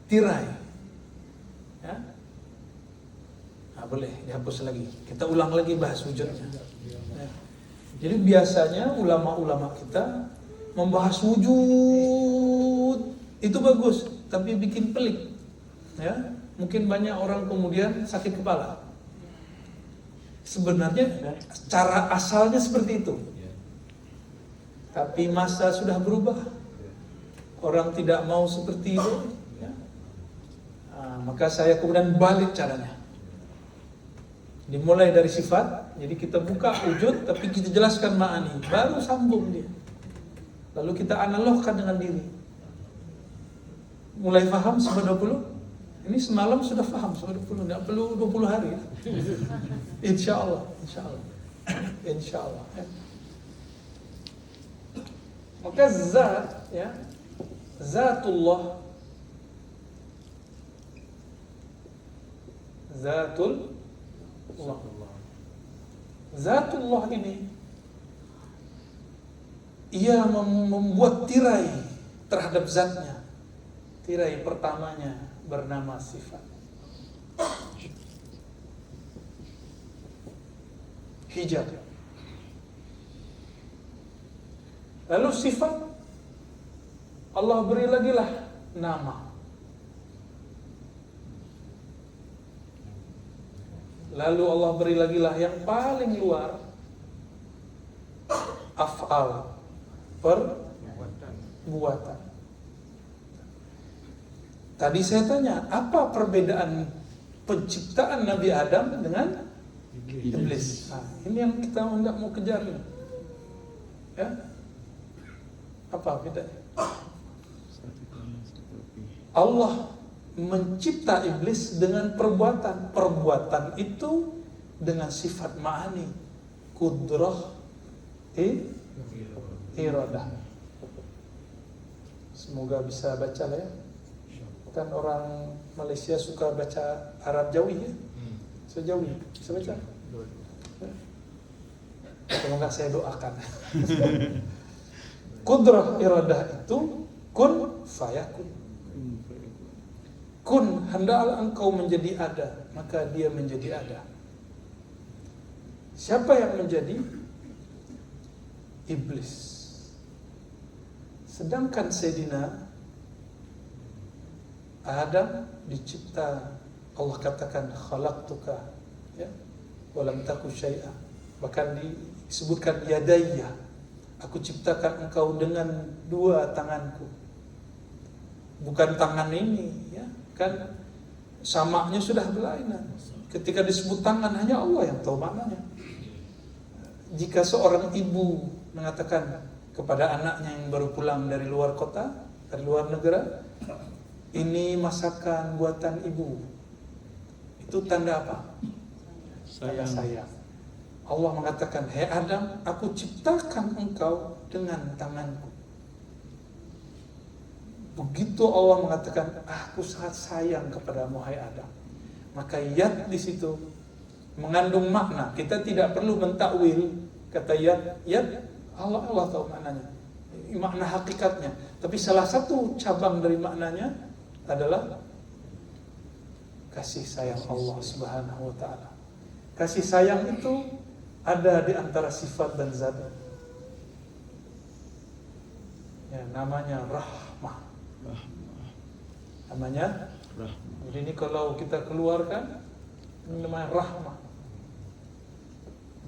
tirai ya. Boleh dihapus lagi, kita ulang lagi bahas wujudnya ya. Jadi biasanya ulama-ulama kita membahas wujud itu bagus, tapi bikin pelik ya. Mungkin banyak orang kemudian sakit kepala. Sebenarnya cara asalnya seperti itu, tapi masa sudah berubah. Orang tidak mau seperti itu ya. Maka saya kemudian balik caranya. Dimulai dari sifat. Jadi kita buka wujud, tapi kita jelaskan ma'ani, baru sambung dia. Lalu kita analogkan dengan diri. Mulai paham 20? Ini semalam sudah paham 20, tidak perlu 20 hari ya. Insya Allah ya. Maka zat ya, zatullah, zatullah ini ia membuat tirai terhadap zatnya. Tirai pertamanya bernama sifat. Hijab. Lalu sifat, Allah beri lagi lah nama. Lalu Allah beri lagi lah yang paling luar, af'al, perbuatan. Tadi saya tanya, apa perbedaan penciptaan Nabi Adam dengan iblis? Nah, ini yang kita tidak mau kejar ini. Ya? Apa bedanya? Allah mencipta iblis dengan perbuatan. Perbuatan itu dengan sifat ma'ani, kudrah, iradah. Semoga bisa baca lah ya. Kan orang Malaysia suka baca Arab Jawi ya. Saya Jawi, bisa baca. Semoga saya doakan. Kudrah iradah itu kun fayakun. Kun, hendaklah engkau menjadi ada, maka dia menjadi ada. Siapa yang menjadi? Iblis. Sedangkan Sayyidina Adam dicipta, Allah katakan khalaqtuka, ya, walam taku syai'a. Bahkan disebutkan yadayya, aku ciptakan engkau dengan dua tanganku. Bukan tangan ini, ya. Kan samaknya sudah berlainan. Ketika disebut tangan, hanya Allah yang tahu maknanya. Jika seorang ibu mengatakan kepada anaknya yang baru pulang dari luar kota, dari luar negara, ini masakan buatan ibu, itu tanda apa? Tanda sayang. Allah mengatakan, hei Adam, aku ciptakan engkau dengan tanganku. Begitu Allah mengatakan, aku sangat sayang kepadamu, hai Adam. Maka yad di situ mengandung makna. Kita tidak perlu mentakwil kata yad. Allah tahu maknanya, makna hakikatnya. Tapi salah satu cabang dari maknanya adalah kasih sayang Allah Subhanahu wa ta'ala. Kasih sayang itu ada di antara sifat dan zat. Ya, namanya rahmah. Namanya rahmah. Jadi ini kalau kita keluarkan, ini namanya rahmah.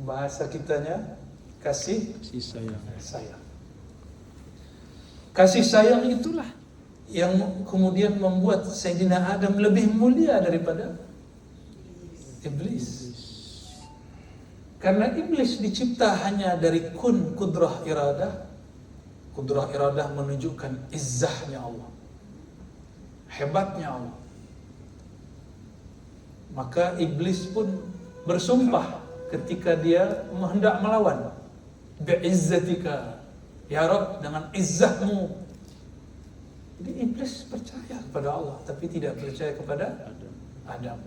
Bahasa kitanya kasih sayang. Kasih sayang itulah yang kemudian membuat Sayyidina Adam lebih mulia daripada iblis. Karena iblis dicipta hanya dari kun, kudrah iradah. Kudrah iradah menunjukkan izzahnya Allah, hebatnya Allah. Maka iblis pun bersumpah ketika dia hendak melawan, bi'izzatika ya Rabb, dengan izzahmu. Jadi iblis percaya kepada Allah tapi tidak percaya kepada Adam.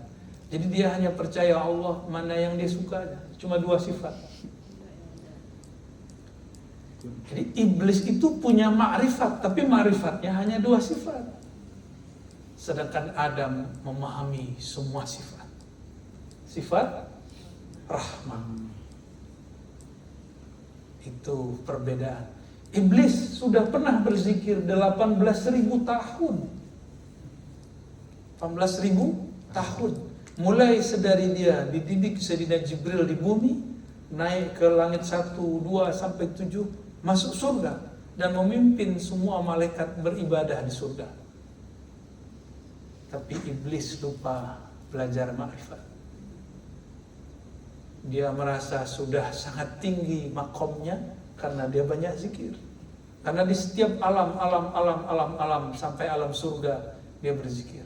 Jadi dia hanya percaya Allah mana yang dia suka, cuma dua sifat. Jadi iblis itu punya ma'rifat, tapi ma'rifatnya hanya dua sifat. Sedangkan Adam memahami semua sifat. Sifat rahmah. Itu perbedaan. Iblis sudah pernah berzikir 18.000 tahun. 18.000 tahun. Mulai sedari dia dididik Sayyidina Jibril di bumi, naik ke langit 1, 2, sampai 7, masuk surga dan memimpin semua malaikat beribadah di surga. Tapi iblis lupa belajar ma'rifat. Dia merasa sudah sangat tinggi makomnya karena dia banyak zikir. Karena di setiap alam sampai alam surga dia berzikir.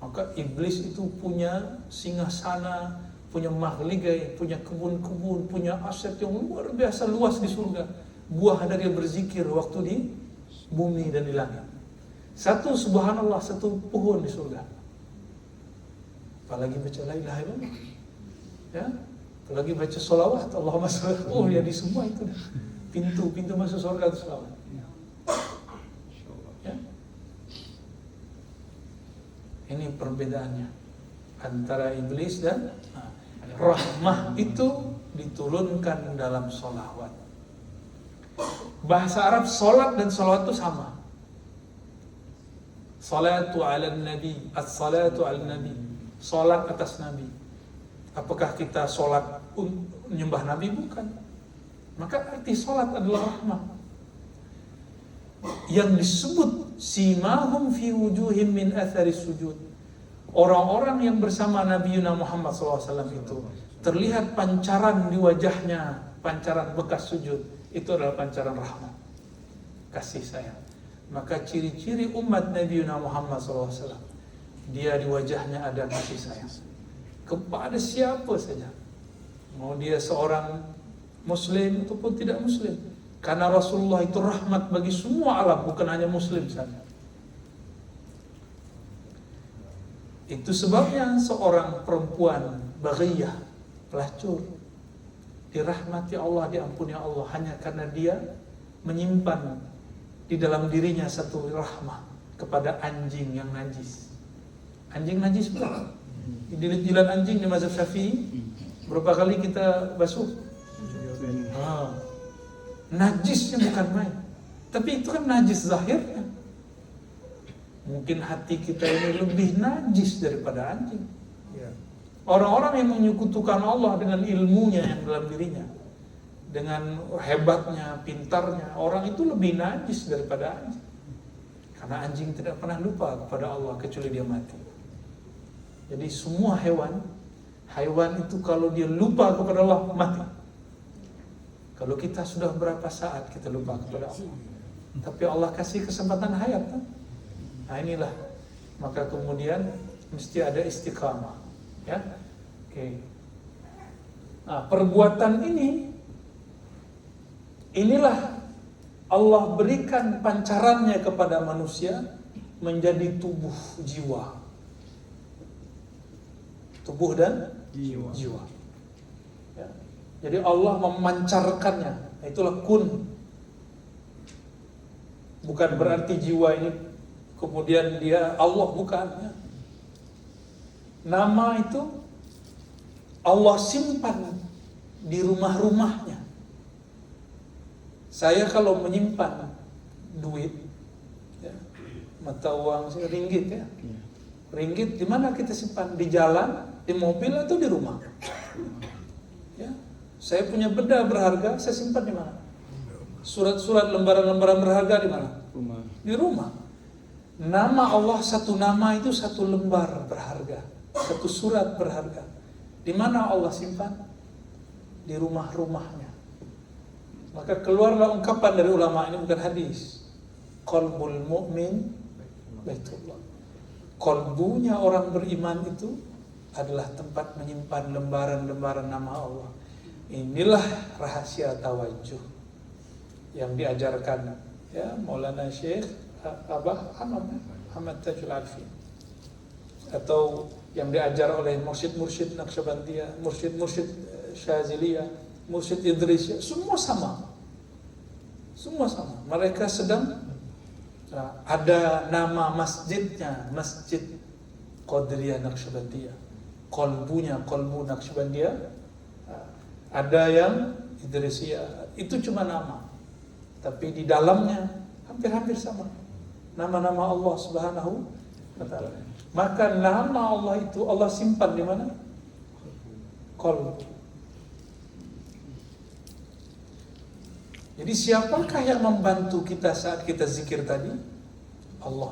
Maka iblis itu punya singgasana, punya mahligai, punya kebun-kebun, punya aset yang luar biasa luas di surga. Buah dari berzikir waktu di bumi dan di langit. Satu subhanallah, satu pohon di surga. Apalagi baca la ilaha illallah, ya, apalagi baca sholawat, Allahumma sholli. Oh ya, di semua itu pintu masuk surga itu sholawat. Ya. Ini perbedaannya antara iblis dan rahmah itu diturunkan dalam sholawat. Bahasa Arab salat dan salawat itu sama. Salatu ala nabi, as-salatu ala nabi, salat atas nabi. Apakah kita salat menyembah nabi? Bukan. Maka arti salat adalah rahmah. Yang disebut simahum fi wujuhim min athari sujud. Orang-orang yang bersama Nabi Muhammad SAW itu terlihat pancaran di wajahnya, pancaran bekas sujud. Itu adalah pancaran rahmat, kasih sayang. Maka ciri-ciri umat Nabi Muhammad SAW, dia di wajahnya ada kasih sayang kepada siapa saja, mau dia seorang muslim ataupun tidak muslim. Karena Rasulullah itu rahmat bagi semua alam, bukan hanya muslim saja. Itu sebabnya seorang perempuan baghiyah, pelacur, dirahmati Allah, diampuni Allah hanya karena dia menyimpan di dalam dirinya satu rahmah kepada anjing yang najis. Anjing najis bukan? Jilat anjing di mazhab Syafi'i berapa kali kita basuh? Najisnya bukan main. Tapi itu kan najis zahirnya. Mungkin hati kita ini lebih najis daripada anjing. Orang-orang yang menyekutukan Allah dengan ilmunya yang dalam dirinya, dengan hebatnya, pintarnya, orang itu lebih najis daripada anjing. Karena anjing tidak pernah lupa kepada Allah kecuali dia mati. Jadi semua hewan itu kalau dia lupa kepada Allah, mati. Kalau kita sudah berapa saat kita lupa kepada Allah, tapi Allah kasih kesempatan hayat. Nah inilah, maka kemudian mesti ada istiqamah, ya. Oke. Nah, perbuatan inilah Allah berikan pancarannya kepada manusia menjadi tubuh jiwa. Tubuh dan jiwa. Ya. Jadi Allah memancarkannya. Itulah kun. Bukan berarti jiwa ini kemudian dia Allah, bukan. Ya. Nama itu Allah simpan di rumah-rumahnya. Saya kalau menyimpan duit, ya, mata uang ringgit, ya. Ringgit di mana kita simpan? Di jalan, di mobil, atau di rumah? Ya. Saya punya benda berharga, saya simpan di mana? Surat-surat, lembaran-lembaran berharga di mana? Rumah. Di rumah. Nama Allah satu nama itu satu lembar berharga, satu surat berharga. Di mana Allah simpan? Di rumah-rumahnya. Maka keluarlah ungkapan dari ulama, ini bukan hadis. Qalbul mu'min baitullah. Qalbunya orang beriman itu adalah tempat menyimpan lembaran-lembaran nama Allah. Inilah rahasia tawajuh yang diajarkan, ya, Maulana Syekh Abah Ahmad Tajul Alfi, atau yang diajar oleh mursyid-mursyid Naqsyabandiyah, mursyid-mursyid Syaziliyah, mursyid Idrisiyah, semua sama. Semua sama. Mereka sedang ada nama masjidnya, Masjid Qadiriyah Naqsyabandiyah. Qalbunya qalbu Naqsyabandiyah. Ada yang Idrisiyah. Itu cuma nama. Tapi di dalamnya hampir-hampir sama. Nama-nama Allah Subhanahu wa ta'ala. Maka nama Allah itu Allah simpan di mana? Qalbu. Jadi siapakah yang membantu kita saat kita zikir tadi? Allah.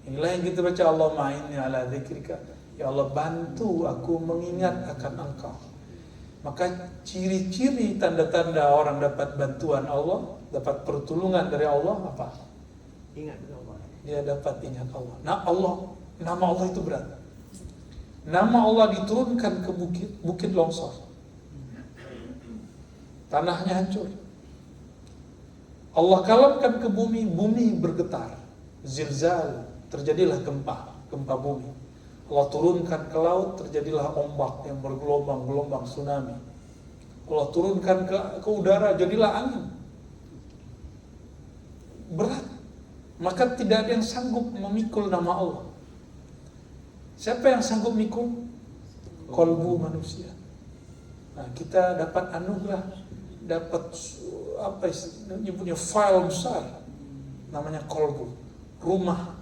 Inilah yang kita baca, Allahumma inni ala dzikrika. Ya Allah, bantu aku mengingat akan Engkau. Maka ciri-ciri tanda-tanda orang dapat bantuan Allah, dapat pertolongan dari Allah apa? Ingat Allah. Dia dapat ingat Allah. Nah, nama Allah itu berat. Nama Allah diturunkan ke bukit longsor. Tanahnya hancur. Allah kalamkan ke bumi, bumi bergetar. Zilzal, terjadilah gempa bumi. Allah turunkan ke laut, terjadilah ombak yang bergelombang-gelombang, tsunami. Allah turunkan ke udara, jadilah angin. Berat. Maka tidak ada yang sanggup memikul nama Allah. Siapa yang sanggup mikul? Qalbu manusia. Nah, kita dapat anugerah, dapat nyebutnya file besar, namanya qalbu, rumah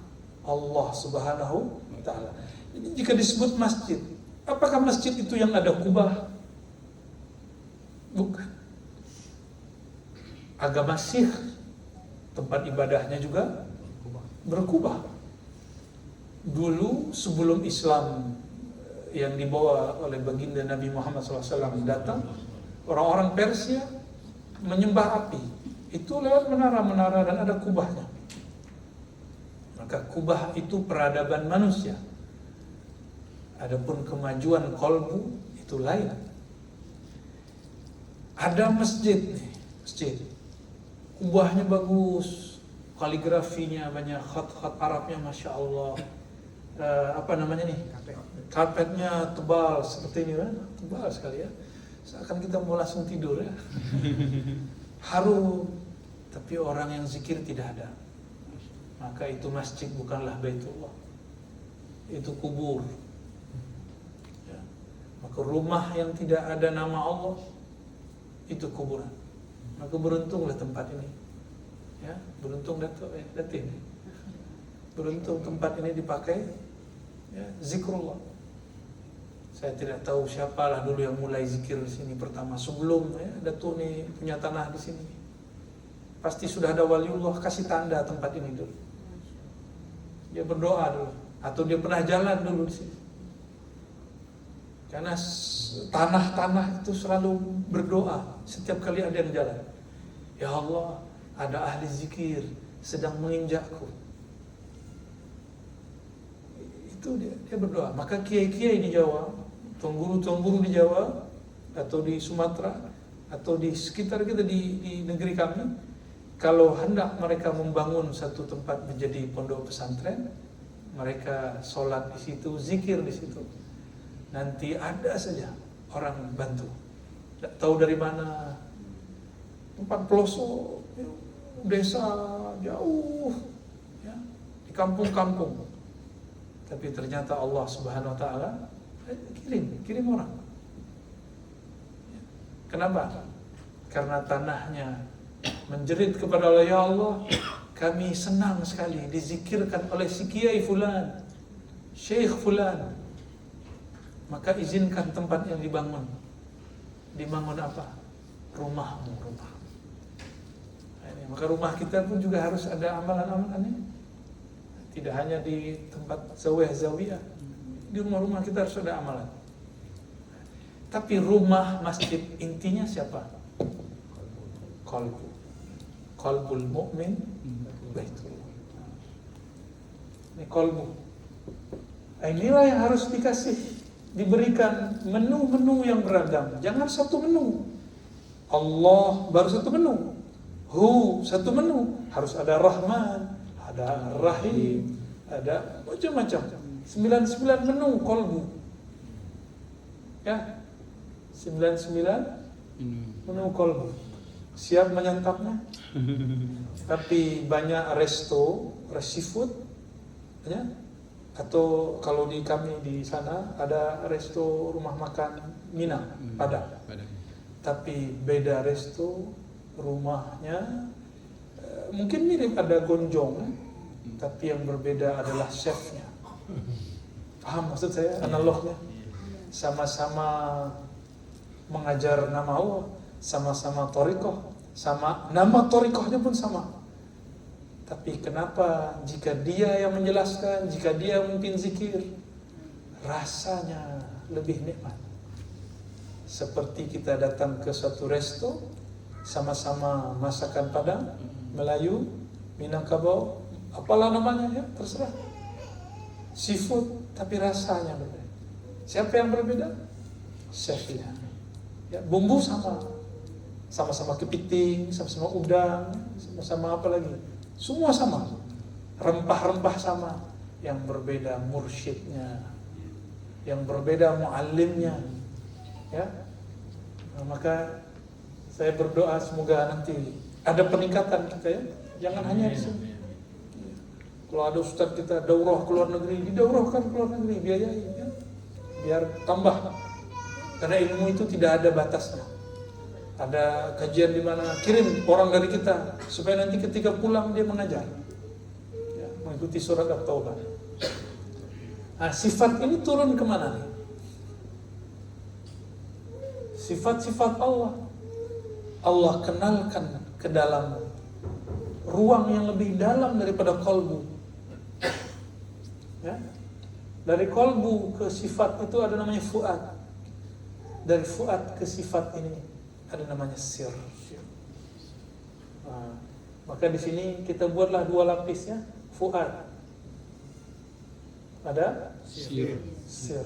Allah Subhanahu wa Ta'ala. Jadi jika disebut masjid, apakah masjid itu yang ada kubah? Bukan. Agama Sikh, tempat ibadahnya juga berkubah. Dulu sebelum Islam yang dibawa oleh baginda Nabi Muhammad SAW datang, orang-orang Persia menyembah api. Itu lewat menara-menara dan ada kubahnya. Maka kubah itu peradaban manusia. Adapun kemajuan kolbu itu lain. Ada masjid nih, masjid. Kubahnya bagus, kaligrafinya banyak, khat-khat Arabnya Masya Allah. Apa namanya nih? Karpetnya tebal seperti ini, tebal sekali ya. Seakan kita mau langsung tidur ya. Harum, tapi orang yang zikir tidak ada. Maka itu masjid bukanlah Baitullah, itu kubur ya. Maka rumah yang tidak ada nama Allah itu kuburan. Maka beruntunglah tempat ini ya, beruntung datin. Beruntung tempat ini dipakai ya, zikrullah. Saya tidak tahu siapalah dulu yang mulai zikir di sini pertama, sebelum ya, Datuk nih punya tanah di sini. Pasti sudah ada waliullah kasih tanda tempat ini dulu. Dia berdoa dulu, atau dia pernah jalan dulu di sini. Karena tanah-tanah itu selalu berdoa setiap kali ada yang jalan. Ya Allah, ada ahli zikir sedang menginjakku. Itu dia berdoa. Maka kiai-kiai di Jawa, tuan-guru di Jawa atau di Sumatera atau di sekitar kita di negeri kami, kalau hendak mereka membangun satu tempat menjadi pondok pesantren, mereka sholat di situ, zikir di situ. Nanti ada saja orang bantu. Tidak tahu dari mana, tempat pelosok, desa jauh, ya, di kampung-kampung. Tapi ternyata Allah Subhanahu Wa Taala kirim orang. Kenapa? Karena tanahnya menjerit kepada Allah, ya Allah, kami senang sekali dizikirkan oleh si kiai fulan, syekh fulan. Maka izinkan tempat yang dibangun. Dibangun apa? Rumahmu, rumah. Maka rumah kita pun juga harus ada amalan-amalannya. Tidak hanya di tempat zawiyah, di rumah-rumah kita harus ada amalan. Tapi rumah masjid intinya siapa? Qalbul mu'min baitullah. Ini qalbu. Inilah yang harus diberikan menu-menu yang beragam. Jangan satu menu. Allah baru satu menu. Satu menu. Harus ada Rahman, ada Rahim, ada macam-macam. 99 menu qalbu. Ya. 99 menu qalbu. Siap menyantapnya. Tapi banyak resto, seafood, ya. Atau kalau di kami di sana ada resto rumah makan Minang, Padang. Tapi beda resto, rumahnya mungkin mirip, ada gonjong, tapi yang berbeda adalah chefnya. Paham maksud saya analognya? Sama-sama mengajar nama Allah, sama-sama thariqah, sama nama thariqahnya pun sama. Tapi kenapa jika dia yang menjelaskan, jika dia yang memimpin zikir, rasanya lebih nikmat. Seperti kita datang ke suatu resto, sama-sama masakan Padang, Melayu, Minangkabau, apalah namanya ya, terserah. Seafood, tapi rasanya berbeda. Siapa yang berbeda? Chefnya. Ya, bumbu sama-sama kepiting, sama-sama udang, sama-sama apa lagi? Semua sama, rempah-rempah sama, yang berbeda mursyidnya, yang berbeda muallimnya, ya. Nah, maka saya berdoa semoga nanti ada peningkatan kita ya, jangan hanya di sini. Kalau ada ustaz kita daurah ke luar negeri, didaurahkan ke luar negeri, biayai, ya. Biar tambah, karena ilmu itu tidak ada batasnya. Ada kajian di mana, kirim orang dari kita supaya nanti ketika pulang dia mengajar, ya, mengikuti surat At-Taubah. Nah, sifat ini turun kemana nih? Sifat-sifat Allah, Allah kenalkan ke dalam ruang yang lebih dalam daripada kolbu. Ya? Dari kolbu ke sifat itu ada namanya fuad. Dari fuad ke sifat ini ada namanya sir. Nah, maka di sini kita buatlah dua lapis ya, fuad. Ada sir.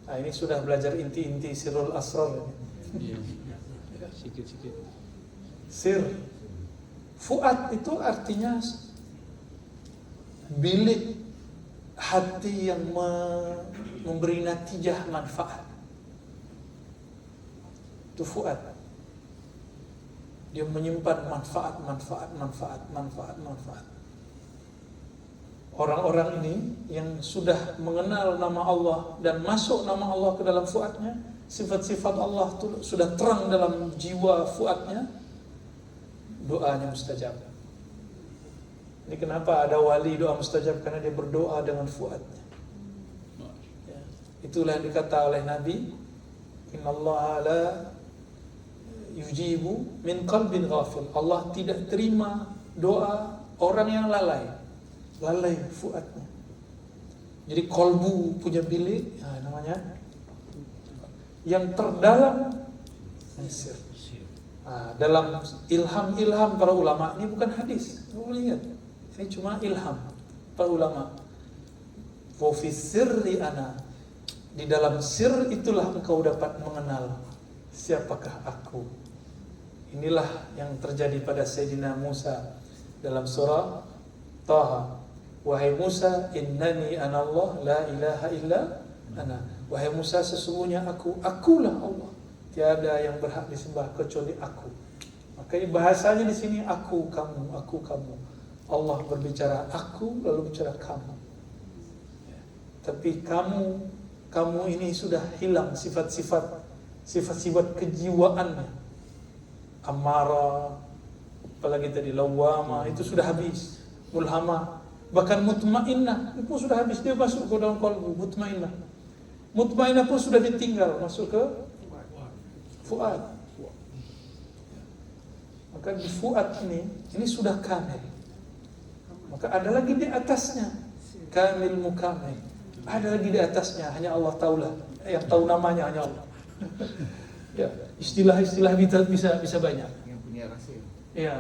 Nah, ini sudah belajar inti-inti sirrul asrar. Iya. Sikit-sikit. Sir. Fuad itu artinya bilik hati yang memberi natijah manfaat. Itu fuad. Dia menyimpan manfaat. Orang-orang ini yang sudah mengenal nama Allah dan masuk nama Allah ke dalam fuadnya, sifat-sifat Allah itu sudah terang dalam jiwa fuadnya, doanya mustajab. Ini kenapa ada wali doa mustajab, karena dia berdoa dengan fuadnya. Ya. Itulah yang dikata oleh Nabi, innallaha la yujibu min qalbin ghafil. Allah tidak terima doa orang yang lalai fuadnya. Jadi kolbu punya bilik, ya, namanya yang terdalam sir. Nah, dalam ilham para ulama, ini bukan hadis, boleh ingat, ini cuma ilham para ulama. Wa fi sirri ana, di dalam sir itulah engkau dapat mengenal siapakah aku. Inilah yang terjadi pada Sayyidina Musa dalam surah Taha. Wahai Musa, innani anallah la ilaha illa ana. Wahai Musa, sesungguhnya akulah Allah. Tiada yang berhak disembah kecuali aku. Maka bahasanya di sini aku kamu. Allah berbicara aku, lalu bicara kamu. Ya. Tapi kamu ini sudah hilang sifat-sifat kejiwaannya. Amarah, apalagi tadi lawama, itu sudah habis. Mulhamah, bahkan mutmainnah itu sudah habis, dia masuk ke dalam qalbu. Mutmainnah pun sudah ditinggal, masuk ke fuad. Maka di fuad ini sudah kamil. Maka ada lagi di atasnya, kamil mukamil. Ada lagi di atasnya, hanya Allah tahulah. Yang tahu namanya hanya Allah. Ya, istilah-istilah bisa banyak. Yang punya rahasia. Ya,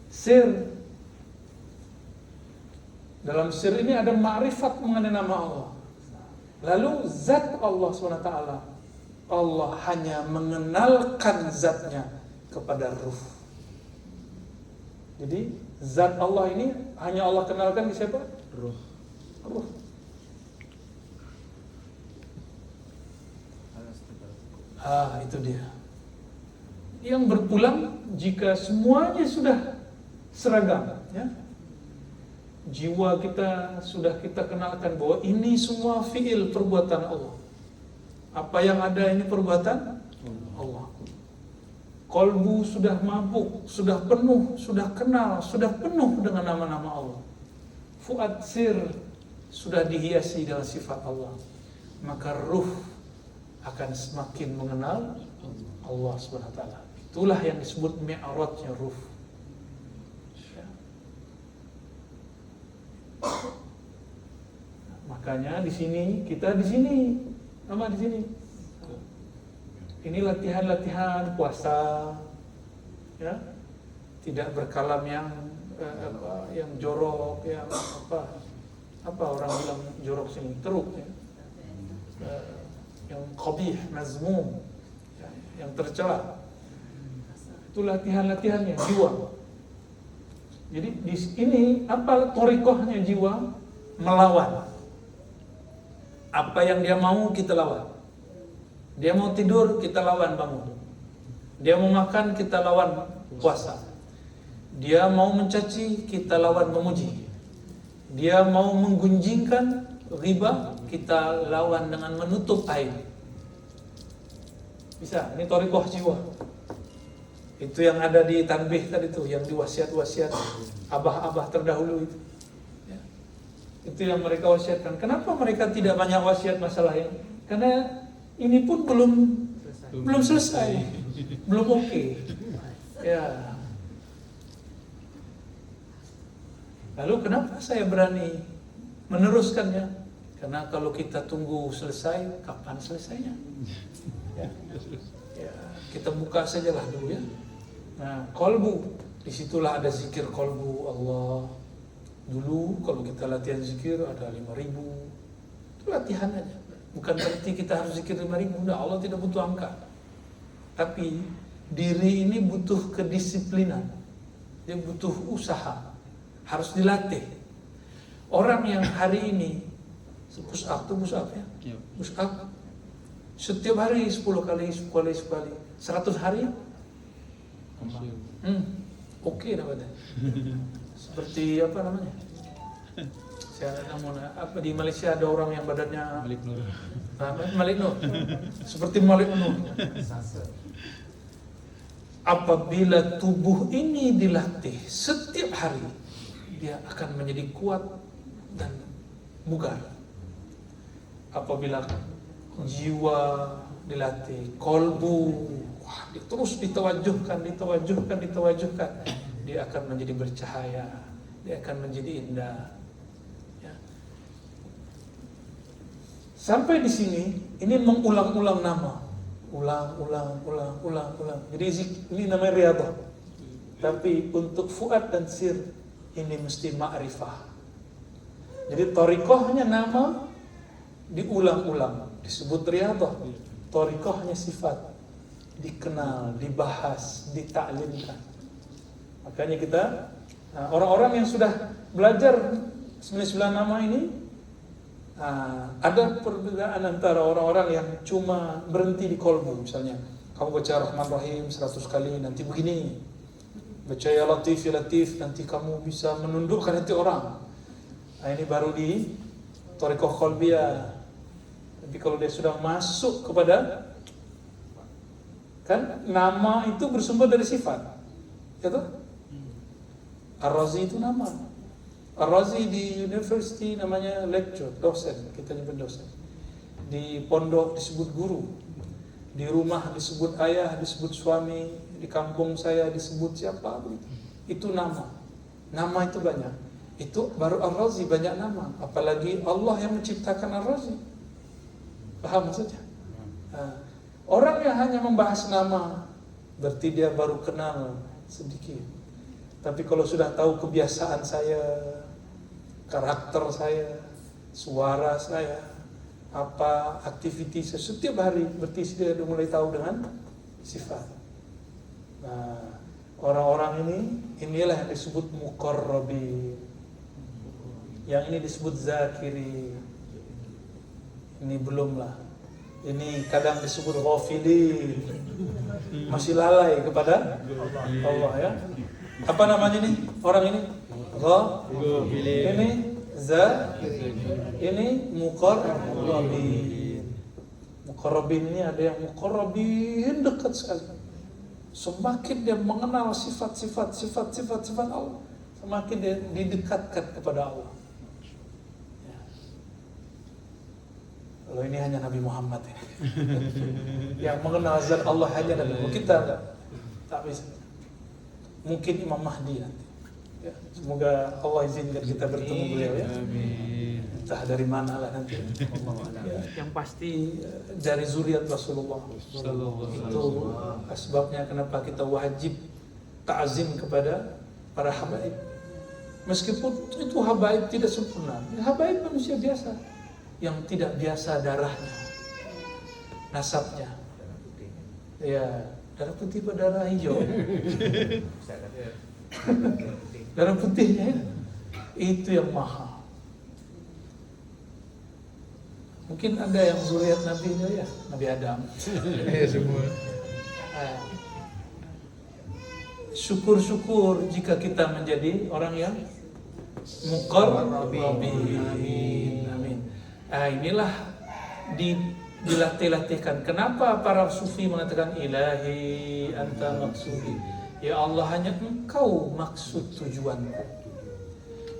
sir. Dalam sir ini ada ma'rifat mengenai nama Allah. Lalu zat Allah SWT, Allah hanya mengenalkan zatnya kepada ruh. Jadi zat Allah ini hanya Allah kenalkan ke siapa? Ruh. Itu dia. Yang berpulang jika semuanya sudah seragam, ya. Jiwa kita sudah kita kenalkan bahwa ini semua fi'il perbuatan Allah. Apa yang ada ini perbuatan Allah. Kolbu sudah mabuk, sudah penuh, sudah kenal, sudah penuh dengan nama-nama Allah. Fuad sir sudah dihiasi dengan sifat Allah. Maka ruh akan semakin mengenal Allah SWT. Itulah yang disebut mi'rajnya ruh. Makanya di sini kita di sini. Ini latihan puasa, ya, tidak berkalam yang jorok, yang apa orang bilang jorok sini, teruk, ya. Yang qabih, mazmum, ya, yang tercela. Itu latihannya jiwa. Jadi di sini apa thariqahnya jiwa? Melawan. Apa yang dia mau kita lawan. Dia mau tidur, kita lawan bangun. Dia mau makan, kita lawan puasa. Dia mau mencaci, kita lawan memuji. Dia mau menggunjingkan riba, kita lawan dengan menutup aib. Bisa, ini thariqah jiwa. Itu yang ada di tanbih tadi tuh, yang di wasiat-wasiat abah-abah terdahulu itu. Ya. Itu yang mereka wasiatkan. Kenapa mereka tidak banyak wasiat masalahnya? Karena ini pun belum selesai, belum oke. Ya. Lalu kenapa saya berani meneruskannya? Karena kalau kita tunggu selesai, kapan selesainya? Ya. Ya, kita buka sajalah dulu ya. Nah, kolbu, disitulah ada zikir kolbu Allah. Dulu kalau kita latihan zikir ada 5.000. Itu latihan aja. Bukan berarti kita harus zikir 5.000. Nah, Allah tidak butuh angka. Tapi diri ini butuh kedisiplinan. Dia butuh usaha. Harus dilatih. Orang yang hari ini push up tuh push up ya. Push up setiap hari 10 kali, 100 hari. Oke namanya. Seperti apa namanya? Saya namun apa di Malaysia ada orang yang badannya Malik Nur. Seperti Malik Nur. Apabila tubuh ini dilatih setiap hari, dia akan menjadi kuat dan bugar. Apabila jiwa dilatih, kolbu terus ditawajuhkan, dia akan menjadi bercahaya, dia akan menjadi indah. Ya. Sampai di sini, ini mengulang-ulang nama, ulang. Jadi ini namanya riyadhah. Tapi untuk fuad dan sir ini mesti ma'rifah. Jadi thariqahnya nama diulang-ulang, disebut riyadhah. Thariqahnya sifat, dikenal, dibahas, ditaklimkan. Makanya kita orang-orang yang sudah belajar 99 nama ini, ada perbedaan antara orang-orang yang cuma berhenti di kolbu. Misalnya kamu baca Rahman Rahim 100 kali nanti begini, baca ya Latif nanti kamu bisa menundukkan hati orang. Nah, ini baru di thariqah qalbiyah. Tapi kalau dia sudah masuk kepada, kan nama itu bersumber dari sifat, ya toh? Ar-Razi itu nama. Ar-Razi di university namanya lecturer, dosen, kita nyebut dosen. Di pondok disebut guru. Di rumah disebut ayah, disebut suami, di kampung saya disebut siapa begitu. Itu nama. Nama itu banyak. Itu baru Ar-Razi banyak nama, apalagi Allah yang menciptakan Ar-Razi. Paham maksudnya? Orang yang hanya membahas nama berarti dia baru kenal sedikit. Tapi kalau sudah tahu kebiasaan saya, karakter saya, suara saya, apa aktivitas saya setiap hari, berarti dia sudah mulai tahu dengan sifat. Nah, orang-orang inilah yang disebut muqarrabin. Yang ini disebut zakiri. Ini belumlah. Ini kadang disebut ghafilin. Masih lalai kepada Allah ya. Apa namanya nih orang ini? Ghafilin. Ini ini muqarrabin. Muqarrabin ini ada yang muqarrabin dekat sekali. Semakin dia mengenal sifat-sifat Allah, semakin dia didekatkan kepada Allah. Kalau ini hanya Nabi Muhammad ini. Yang mengenal zat Allah hanya Nabi Muhammad. Kita tak bisa. Mungkin Imam Mahdi nanti. Ya, semoga Allah izinkan kita bertemu beliau ya. Entah dari mana lah nanti. Ya, yang pasti dari zuriat Rasulullah. Itu sebabnya kenapa kita wajib ta'zim kepada para habaib. Meskipun itu habaib tidak sempurna. Habaib manusia biasa. Yang tidak biasa darahnya, nasabnya, ya darah putih pada darah hijau, darah putihnya itu yang mahal. Mungkin ada yang zuriat Nabi ya, Nabi Adam. Semua. Syukur-syukur jika kita menjadi orang yang muqarrabin. Inilah dilatih-latihkan. Kenapa para sufi mengatakan ilahi anta maksudi? Ya Allah, hanya engkau maksud tujuanku.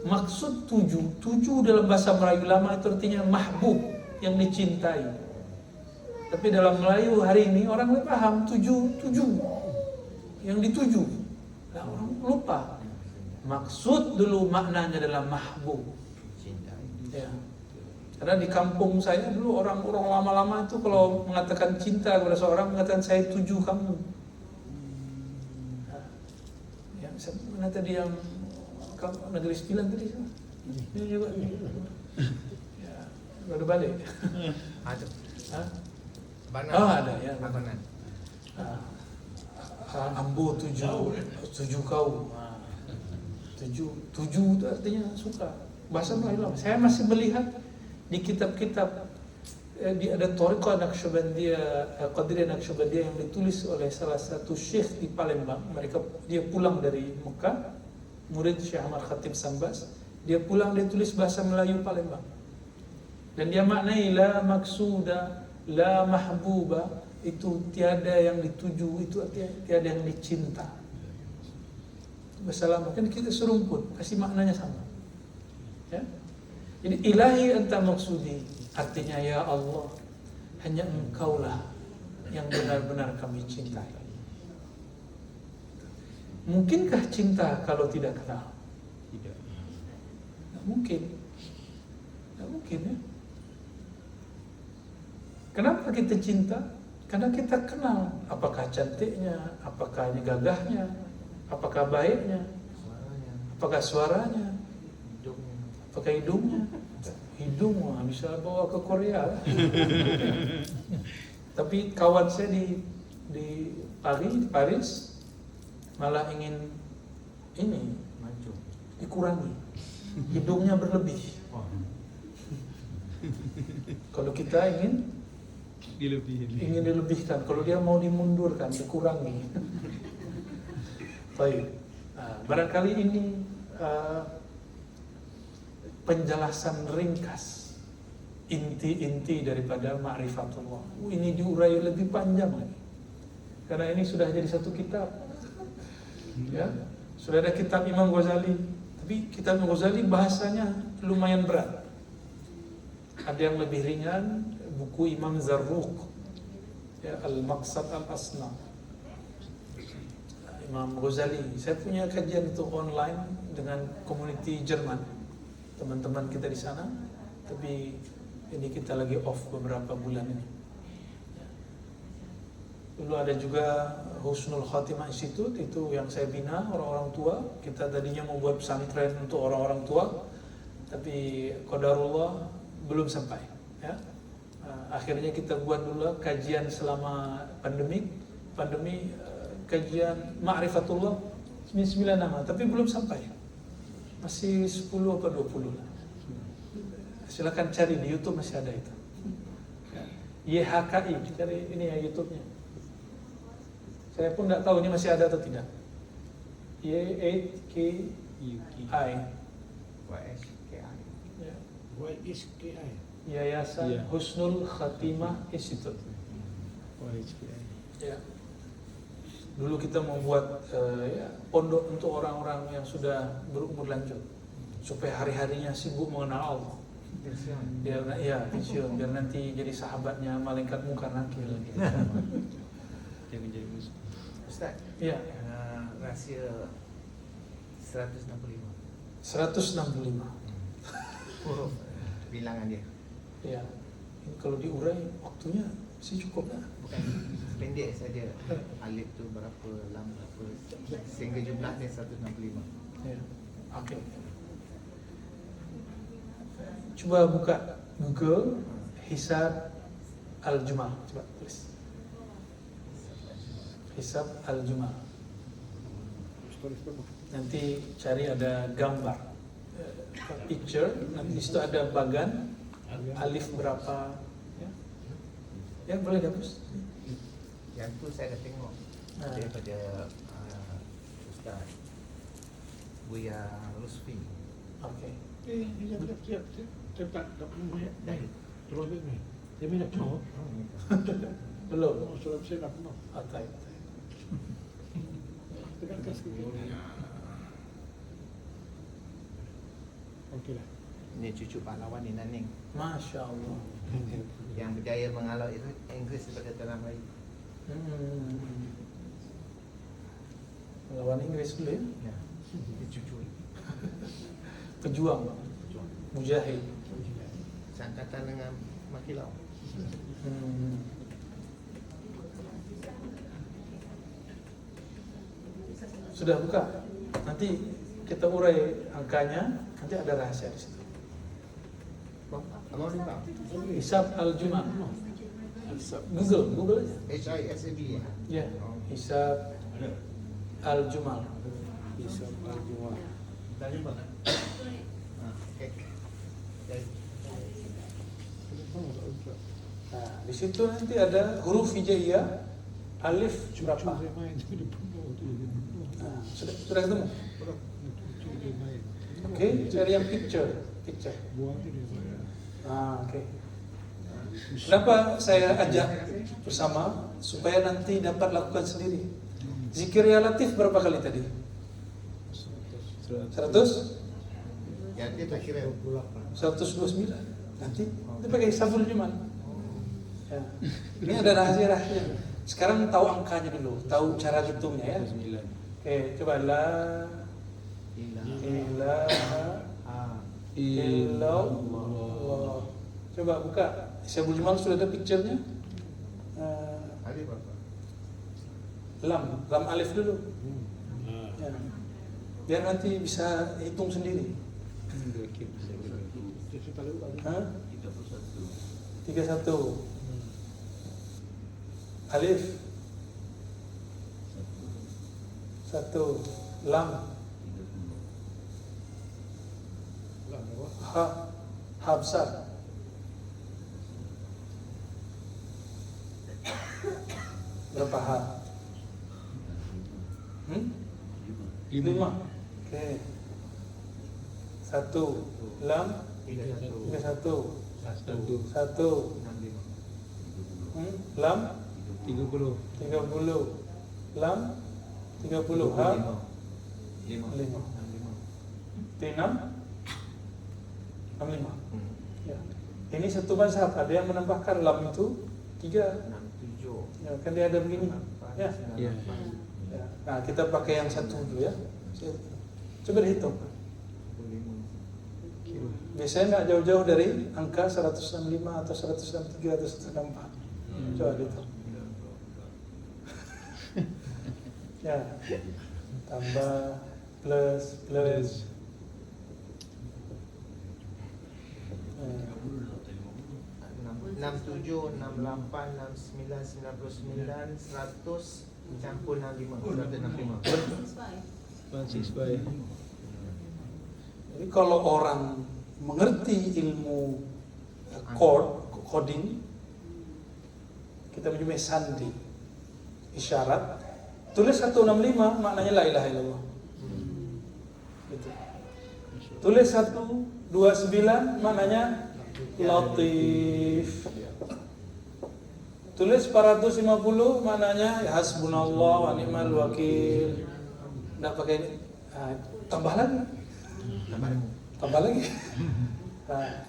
Maksud tuju dalam bahasa Melayu lama itu artinya mahbub, yang dicintai. Tapi dalam Melayu hari ini orang lebih paham tuju, yang dituju. Nah, orang lupa. Maksud dulu maknanya adalah mahbub. Ya. Karena di kampung saya dulu orang-orang lama-lama itu kalau mengatakan cinta kepada seorang mengatakan saya tuju kamu. Ya, mana tadi yang Negeri 9 tadi? Ini juga. Ya, baru balik. Ada. Hah? Banan. Oh, ada ya. Banan. Ambo tuju kau. Tuju itu artinya suka. Bahasa Melayu lama. Saya masih melihat di kitab-kitab ada Thariqah Naqsyabandiyah, Qadiriyah Naqsyabandiyah yang ditulis oleh salah satu syekh di Palembang. Dia pulang dari Mekah, murid Syekh Ahmad Khatib Sambas. Dia pulang, dia tulis bahasa Melayu Palembang. Dan dia maknai la maksuda, la mahbuba, itu tiada yang dituju, itu artinya tiada yang dicinta. Bahasa lama kan kita serumpun, kasih maknanya sama. Ya? Jadi ilahi anta maksudi, artinya ya Allah, hanya engkaulah yang benar-benar kami cintai. Mungkinkah cinta kalau tidak kenal? Tidak. Tidak mungkin. Tidak mungkin ya. Kenapa kita cinta? Karena kita kenal apakah cantiknya, apakah gagahnya, apakah baiknya, apakah suaranya, apakah hidungnya. Hidung bisa bawa ke Korea. Tapi kawan saya di Paris malah ingin ini dikurangi, hidungnya berlebih. Kalau kita ingin dilebihkan, kalau dia mau dimundurkan, dikurangi. Baik, barangkali ini penjelasan ringkas inti-inti daripada ma'rifatullah. Ini diurai lebih panjang lagi, karena ini sudah jadi satu kitab. Ya, sudah ada kitab Imam Ghazali, tapi kitab Imam Ghazali bahasanya lumayan berat. Ada yang lebih ringan, buku Imam Zarruq, ya, Al-Maqsad Al-Asna. Imam Ghazali, saya punya kajian itu online dengan community Jerman, teman-teman kita di sana. Tapi ini kita lagi off beberapa bulan ini. Dulu ada juga Husnul Khatimah Institute, itu yang saya bina orang-orang tua. Kita tadinya mau buat pesantren untuk orang-orang tua, tapi qadarullah belum sampai. Ya. Akhirnya kita buat dulu kajian selama pandemi, kajian Ma'rifatullah 9 nama, tapi belum sampai. Masih 10 atau 20 lah. Silakan cari di YouTube, masih ada itu. YHKI, cari ini ya YouTube-nya. Saya pun tidak tahu ini masih ada atau tidak. YHKI. YSKI. Yayasan Husnul Khatimah Institute. Ya. Dulu kita membuat pondok untuk orang-orang yang sudah berumur lanjut, supaya hari-harinya sibuk mengenal Allah. Biar pensiun, biar nanti jadi sahabatnya malaikat munkar nakir. Jangan jadi musuh. Ustaz, Ya. rahsia 165 huruf bilangan dia. Ya. Kalau diurai waktunya masih cukup lah. Bukan pendek saja. Alif tu berapa, lam berapa, sehingga jumlahnya 165. Ya. Oke. Coba buka Google Hisab Al-Jumal. Coba tulis Hisab Al-Jumal. Nanti cari ada gambar, picture. Nanti di situ ada bagan, alif berapa. Ya boleh dihapus. Yang tu saya dah tengok daripada Ustaz Buya Rusfi. Oke. Siap. Saya tak pernah Dari terus ni. Dia minat cowok. Belum. Surat saya nak kenal. Atai. Tekan kas gitu. Okey lah. Ini cucu pahlawan ni Naning Masya Allah. yang berjaya mengalau Inggris daripada tanah Melayu. Lawan Inggris dulu ya. Ya. Ini cucu Pejuang, mujahid. seangkatan dengan Makilau. Sudah buka. Nanti kita urai angkanya. Nanti ada rahasia di situ. Abang lupa. Hisab al-Jumal. Google aja. HISAB ya. Ya, Hisab al-Jumal. Hisab al-Jumal. Dah jumpa kan? Okey. Nah, di situ nanti ada huruf hijaiyah, alif Cucu berapa? saya main tu dia penuh tu. Nah, sudah ketemu? Cucu dia main. Oke, cari yang picture. Buang tu dia main. Oke. Kenapa saya ajak bersama supaya nanti dapat lakukan sendiri? Zikir ya latif berapa kali tadi? 100? Ya dia tak kira 129. Nanti pakai Hisabul Jumal. Ya. Ini ada rahasia. Sekarang tahu angkanya dulu, tahu cara hitungnya ya. 9. Oke, coba la ilaha illallah. Coba buka Hisabul Jumal, sudah ada picture-nya. Alif berapa? Lam alif dulu. Ah. Ya. Biar nanti bisa hitung sendiri. Saya tak lupa. Hah? 31. Alif 1. Lam Lah, apa? ha besar. Berapa ha? 5. Oke. 1. Lam 31 31. 1. 65 Lam 30. 30. Lam 30. Ha 5 5. 6 65. Ya. Ini satu mazhab, ada yang menambahkan lam itu 3. 67 Ya, kan dia ada begini. Ya. Ya. Ya. Nah, kita pakai yang satu dulu ya. Coba dihitung. 65 Biasanya nggak jauh-jauh dari angka 165 atau 163 atau 164. Coba dihitung. Ya. Tambah plus. 67, 68, 69, 99, 100 campur 65, 165. 165. Jadi kalau orang mengerti ilmu coding, kita menyebutnya sandi, isyarat, tulis 165 maknanya la ilaha illallah. Gitu. Tulis 129 maknanya latif. Tulis 450 maknanya ya hasbunallah wa ni'mal wakil. Enggak pakai ini. Nah, tambah lagi. Tambah lagi. Nah,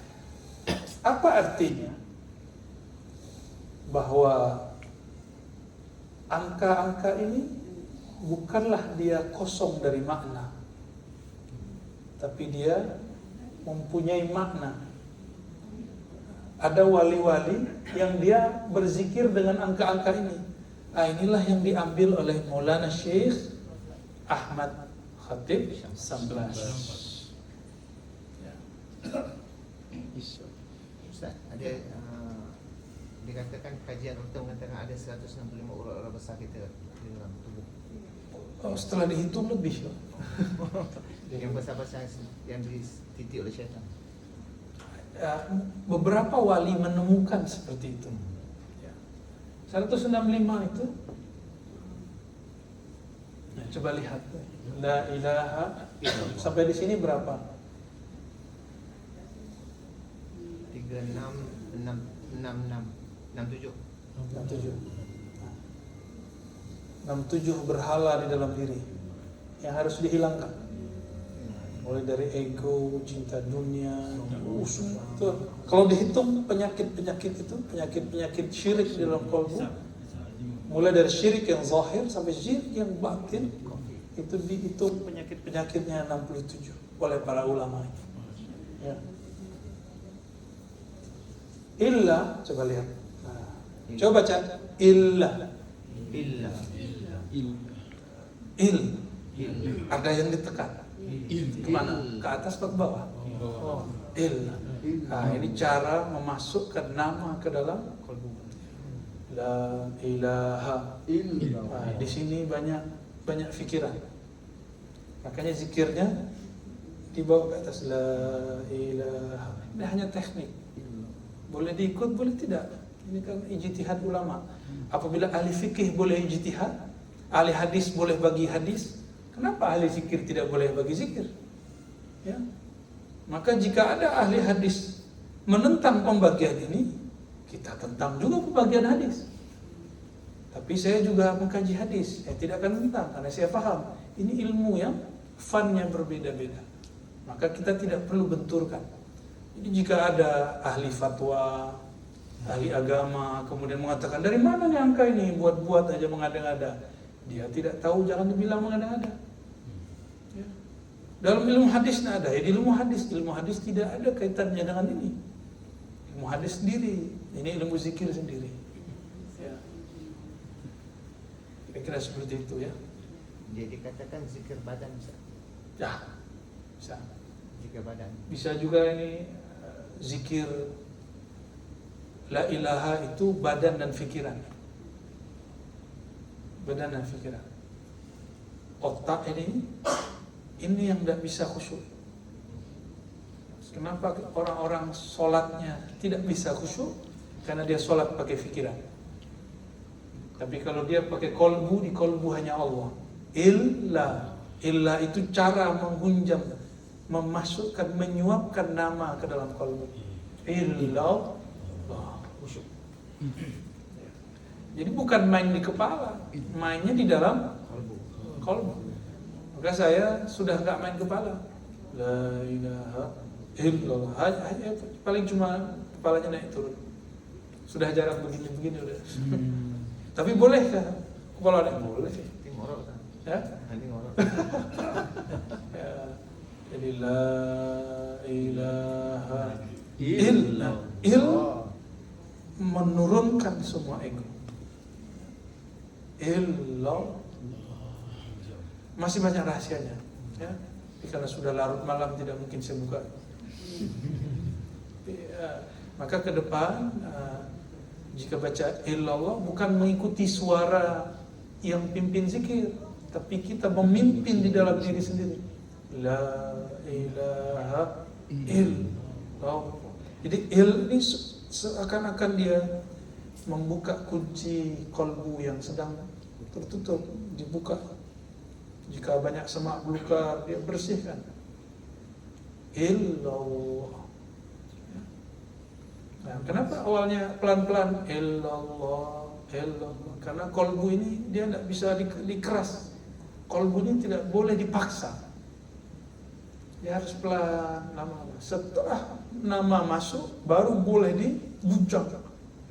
apa artinya? Bahwa angka-angka ini bukanlah dia kosong dari makna, tapi dia mempunyai makna. Ada wali-wali yang dia berzikir dengan angka-angka ini. Nah, inilah yang diambil oleh Maulana Syekh Ahmad Khatib Samblas. Ustaz, ada dikatakan kajian doktor mengatakan ada 165 urat-urat besar kita di dalam tubuh. Oh, setelah dihitung lebih. Yang besar-besar yang dititik oleh syaitan. Ya, beberapa wali menemukan seperti itu. Ya. 165 itu. Nah, coba lihat. La ilaha illallah. Sampai di sini berapa? 36 6 67. 67 berhala di dalam diri yang harus dihilangkan. Mulai dari ego, cinta dunia, semua. Kalau dihitung penyakit-penyakit itu, penyakit-penyakit syirik di dalam kalbu, mulai dari syirik yang zahir sampai syirik yang batin, itu dihitung penyakit-penyakitnya 67 oleh para ulama. Ya. Illa, coba lihat. Nah, coba baca illa. Illa. Il. Ada yang ditekan. Kemana? Ke atas atau ke bawah? Oh, il. Nah, ini cara memasukkan nama ke dalam kalbu. La ilaha illallah. Nah, di sini banyak fikiran. Makanya zikirnya dibawa ke atas la ilaha. Ini hanya teknik. Boleh diikut, boleh tidak. Ini kan ijtihad ulama. Apabila ahli fikih boleh ijtihad, ahli hadis boleh bagi hadis, kenapa ahli zikir tidak boleh bagi zikir? Ya. Maka jika ada ahli hadis menentang pembagian ini, kita tentang juga pembagian hadis. Tapi saya juga mengkaji hadis, saya tidak akan tentang karena saya paham ini ilmu yang funnya berbeda-beda. Maka kita tidak perlu benturkan. Jadi jika ada ahli fatwa, ahli agama kemudian mengatakan dari mana nih angka ini, buat-buat aja mengada-ngada, dia tidak tahu, jangan dibilang mengada-ngada. Ya. Dalam ilmu hadis ada, ya, ilmu hadis tidak ada kaitannya dengan ini. Ilmu hadis sendiri, ini ilmu zikir sendiri. Ya. Kira-kira seperti itu ya. Jadi katakan zikir badan bisa. Ya, bisa. Zikir badan. Bisa juga ini zikir la ilaha itu badan dan fikiran. Badan dan fikiran. Otak ini yang tidak bisa khusyuk. Kenapa orang-orang sholatnya tidak bisa khusyuk? Karena dia sholat pakai fikiran. Tapi kalau dia pakai kolbu, di kolbu hanya Allah. Illa itu cara menghunjam, memasukkan, menyuapkan nama ke dalam kalbu. Illa khusyuk. Jadi bukan main di kepala, mainnya di dalam kalbu. Maka saya sudah nggak main kepala. La ilaha illallah. Hanya paling cuma kepalanya naik turun. Sudah jarak begini-begini udah. Tapi bolehkah kepala naik? Boleh. Ngorok kan? Ya? Nanti ngorok. Ya. Jadi la ilaha illallah. Menurunkan semua ego. Illallah. Masih banyak rahasianya, ya. Karena sudah larut malam tidak mungkin saya buka. Maka ke depan jika baca illallah bukan mengikuti suara yang pimpin zikir, tapi kita memimpin di dalam diri sendiri. La ilaha illallah. Jadi ini seakan-akan dia membuka kunci kalbu yang sedang tertutup, dibuka. Jika banyak semak belukar, dia bersihkan. Illallah. Nah, kenapa awalnya pelan-pelan? Illallah. Karena kalbu ini dia tidak bisa dikeras. Kalbu ini tidak boleh dipaksa. Dia harus pelan, lama-lama. Setelah nama masuk, baru boleh diguncang.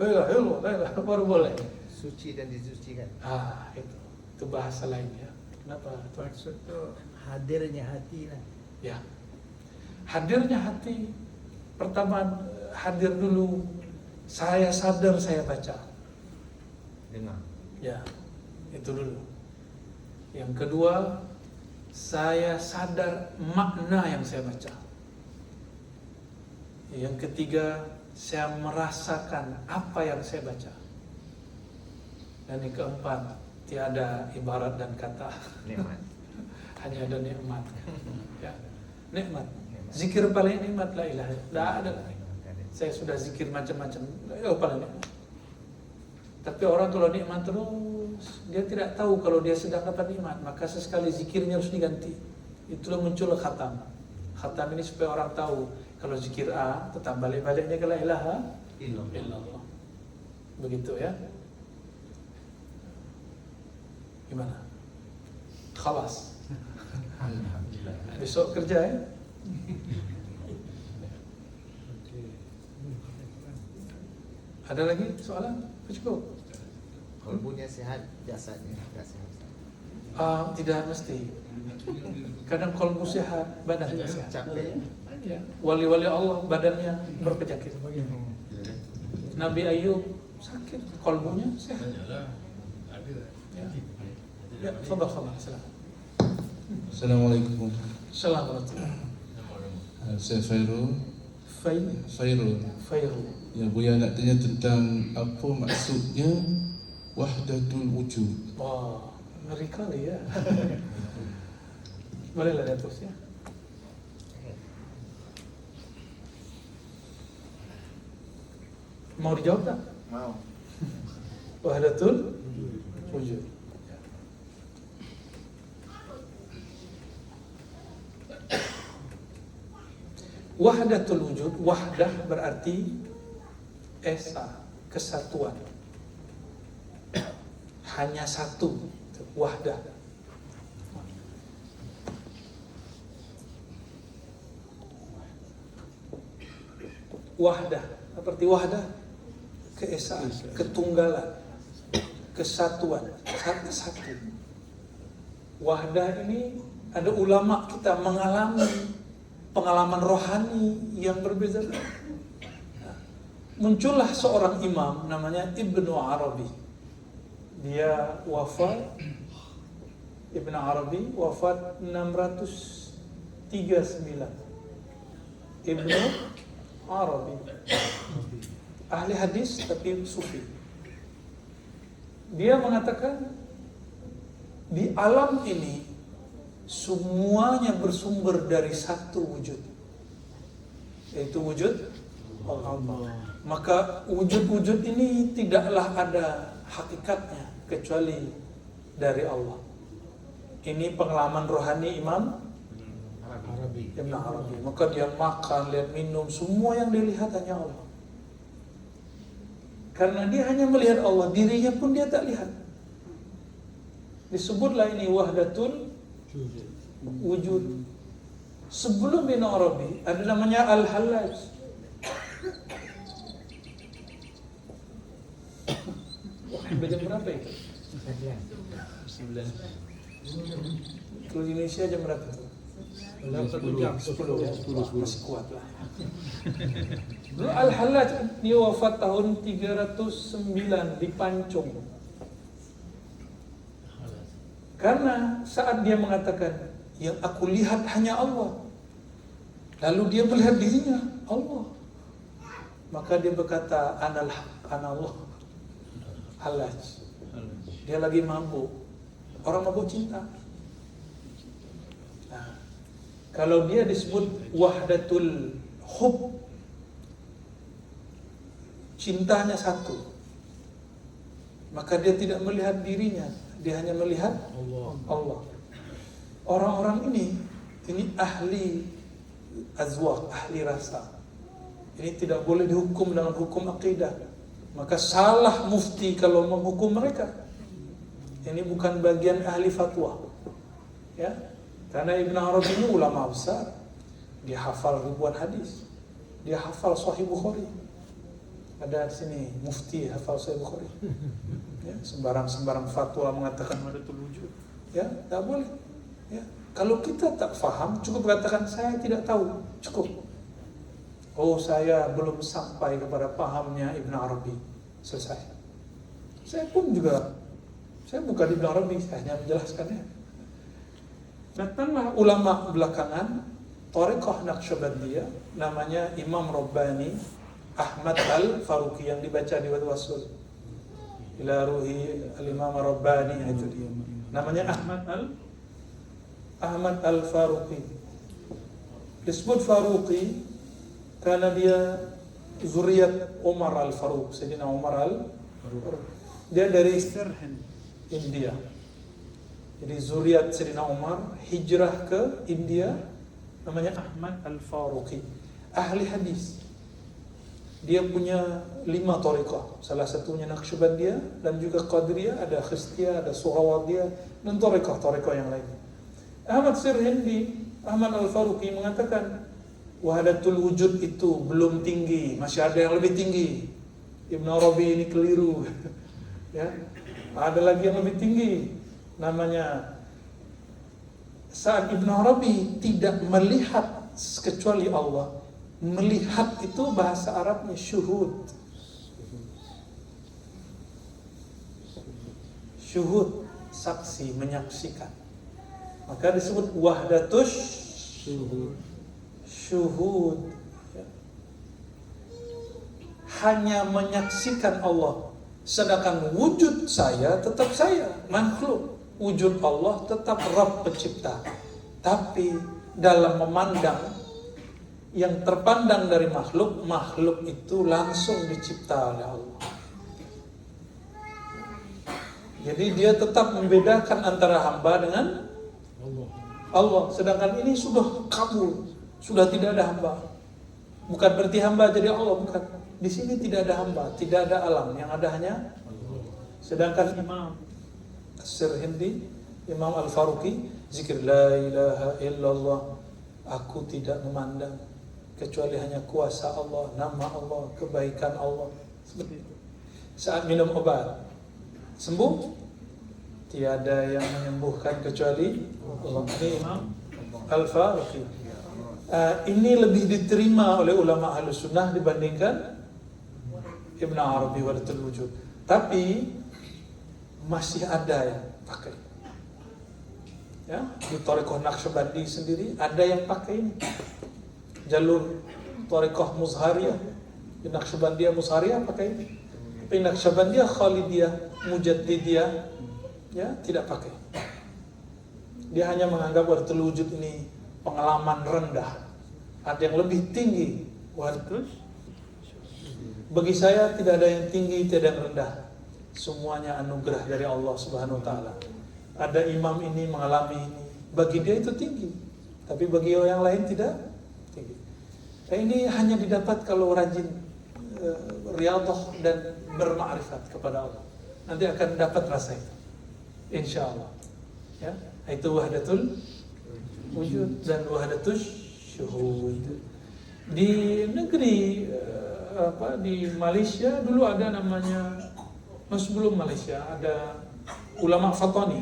La ilaha baru boleh. Suci dan disucikan. Itu bahasa lainnya. Kenapa? Maksud tu hadirnya hati lah. Ya, hadirnya hati. Pertama hadir dulu. Saya sadar saya baca. Dengar. Ya, itu dulu. Yang kedua, saya sadar makna yang saya baca. Yang ketiga, saya merasakan apa yang saya baca. Dan yang keempat, tiada ibarat dan kata. Nikmat. Hanya ada nikmat. Ya, nikmat. Zikir paling nikmat la ilaha illallah. Tidak ada lagi. Saya sudah zikir macam-macam. Paling nikmat. Tapi orang kalau nikmat terus, dia tidak tahu kalau dia sedang dapat nikmat. Maka sesekali zikirnya harus diganti. Itulah muncul khatam. Khatam ini supaya orang tahu kalau zikir A tetap balik-baliknya ke la ilaha illallah. Begitu ya. Gimana? Khalas. Besok kerja ya. Ada lagi soalan? Cukup? Kalbunya sehat, jasadnya tidak sehat. Tidak mesti. Kadang kolbu sehat, badannya sehat. Capek. Ya. Wali-wali Allah badannya berpenyakit. Nabi Ayub sakit, kolbunya sehat. Ya. Ya, silakan. Assalamualaikum. Assalamualaikum. Saya Fairul. Fairul. Ya, Buya nak tanya tentang apa maksudnya wahdatul wujud. Wah, ngeri kali ya. Bolehlah dia terus ya. Mau dijawab tak? Mau. Wahdatul wujud. Wahdatul wujud, wahdah berarti esa, kesatuan. Hanya satu, wahdah. Wahdah, seperti wahdah, keesaan, ketunggalan, kesatuan, satu. Wahdah ini ada ulama kita mengalami pengalaman rohani yang berbeda. Muncullah seorang imam namanya Ibnu Arabi. Dia wafat, Ibnu Arabi wafat 639. Ibnu Arabi, ahli hadis tapi sufi. Dia mengatakan di alam ini semuanya bersumber dari satu wujud, yaitu wujud Allah. Maka wujud-wujud ini tidaklah ada hakikatnya kecuali dari Allah. Ini pengalaman rohani Imam Ibn Arabi. Maka dia makan, lihat, minum, semua yang dilihat hanya Allah. Karena dia hanya melihat Allah, dirinya pun dia tak lihat. Disebutlah ini wahdatul wujud. Sebelum Ibn Arabi ada namanya Al-Hallaj. Jam berapa itu? 9. Kalau di Indonesia jam berapa itu? 10 ya? Masih kuat lah. Lalu Al-Hallaj dia wafat tahun 309 di Pancung. Karena saat dia mengatakan yang aku lihat hanya Allah, lalu dia melihat dirinya Allah, maka dia berkata anallah Hallaj. Dia lagi mabuk, orang mabuk cinta. Nah, kalau dia disebut wahdatul hub, cintanya satu, maka dia tidak melihat dirinya, dia hanya melihat Allah. Orang-orang ini ahli azwaq, ahli rasa. Ini tidak boleh dihukum dengan hukum akidah. Maka salah mufti kalau menghukum mereka. Ini bukan bagian ahli fatwa. Ya. Karena Ibn Arabi ini ulama besar. Dia hafal ribuan hadis. Dia hafal Sahih Bukhari. Ada di sini mufti hafal Sahih Bukhari. Ya, sembarang fatwa mengatakan wahdatul wujud. Ya, tak boleh. Ya. Kalau kita tak faham, cukup katakan saya tidak tahu. Cukup. Oh, saya belum sampai kepada pahamnya Ibn Arabi. Selesai. Saya pun juga, saya bukan Ibn Arabi, saya hanya menjelaskannya. Datanglah ulama belakangan, Thariqah Naqsyabandiyah, namanya Imam Rabbani Ahmad Al-Faruqi yang dibaca di Wassul. Ila ruhi al-Imam Rabbani, itu dia. Namanya Ahmad Al-Faruqi. Disebut Faruqi karena dia zuriat Umar Al-Faruq, Sayyidina Umar Al-Faruq. Dia dari India. Jadi zuriat Sayyidina Umar hijrah ke India, namanya Ahmad Al-Faruqi, ahli hadis. dia punya 5 thariqah. Salah satunya Naqsyabandiyah dan juga Qadiriyah, ada Khistiyah, ada Suhrawardiyah dan thariqah yang lain. Ahmad Sirhindi, Ahmad Al-Faruqi mengatakan wahdatul wujud itu belum tinggi, masih ada yang lebih tinggi. Ibn Arabi ini keliru. Ya, ada lagi yang lebih tinggi, namanya saat Ibn Arabi tidak melihat kecuali Allah. Melihat itu bahasa Arabnya syuhud. Syuhud, saksi, menyaksikan. Maka disebut wahdatus syuhud. Ya. Hanya menyaksikan Allah. Sedangkan wujud saya tetap saya, makhluk. Wujud Allah tetap Rabb pencipta. Tapi dalam memandang yang terpandang dari makhluk, makhluk itu langsung dicipta oleh Allah. Jadi dia tetap membedakan antara hamba dengan Allah. Sedangkan ini sudah kabul, sudah tidak ada hamba. Bukan berarti hamba jadi Allah, bukan. Di sini tidak ada hamba, tidak ada alam, yang ada hanya Allah. Sedangkan Imam Sirhindi, Imam Al-Faruqi, zikir la ilaha illallah, aku tidak memandang kecuali hanya kuasa Allah, nama Allah, kebaikan Allah. Seperti itu. Saat minum obat, sembuh, tiada yang menyembuhkan kecuali Allah. Ini Imam Al-Faruqi. Ini lebih diterima oleh ulama Ahlus Sunnah dibandingkan Ibn Arabi Wahdatul Wujud. Tapi masih ada yang pakai. Ya, di Thariqah Naqsyabandi sendiri ada yang pakai ini. Jalur Thariqah Muzhariyah, di Naqsyabandiyah Muzhariyah pakai ini. Tapi Naqsyabandiyah Khalidiyah Mujaddidiyah ya tidak pakai. Dia hanya menganggap Wahdatul Wujud ini pengalaman rendah. Ada yang lebih tinggi Wahdatul. Bagi saya tidak ada yang tinggi, tidak ada yang rendah. Semuanya anugerah dari Allah Subhanahu wa taala. Ada imam ini mengalami ini, bagi dia itu tinggi. Tapi bagi yang lain tidak tinggi. Ini hanya didapat kalau rajin riyadhah dan bermakrifat kepada Allah. Nanti akan dapat rasa itu. Insyaallah. Ya, itu wahdatul wujud dan wahdatus syuhud. Di negeri di Malaysia dulu ada namanya, sebelum Malaysia ada ulama Fatani,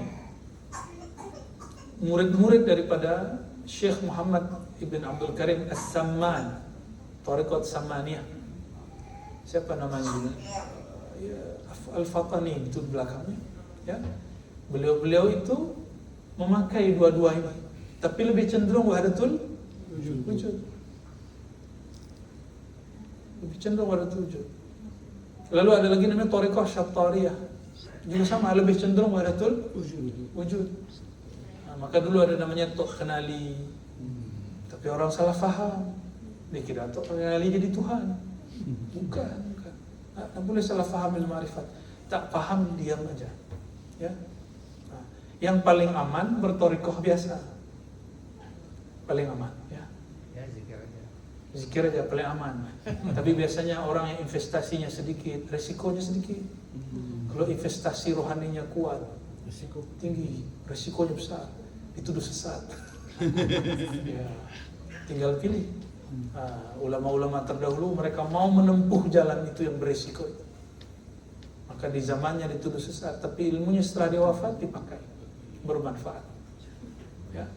murid-murid daripada Syekh Muhammad Ibn Abdul Karim As-Samman, Thariqat Samaniyah. Siapa namanya dulu? Al-Fatani itu belakangnya. Ya, beliau itu memakai dua-dua ini, tapi lebih cenderung wahdatul wujud. Lebih cenderung wahdatul wujud. Lalu ada lagi namanya Thariqah Syattariyah, juga sama, lebih cenderung wahdatul wujud. Nah, maka dulu ada namanya Tok Kenali, tapi orang salah faham, dikira Tok Kenali jadi Tuhan. Bukan. Tak boleh salah faham ilmu ma'rifat. Tak paham diam aja. Ya. Nah, yang paling aman berthariqah biasa, paling aman. Ya. Zikir aja paling aman. Tapi biasanya orang yang investasinya sedikit, resikonya sedikit. Kalau investasi rohaninya kuat, resiko tinggi, resikonya besar, dituduh sesat. Ya, tinggal pilih. Ulama-ulama terdahulu mereka mau menempuh jalan itu yang beresiko itu. Maka di zamannya dituduh sesat, tapi ilmunya setelah dia wafat dipakai, bermanfaat. Ya.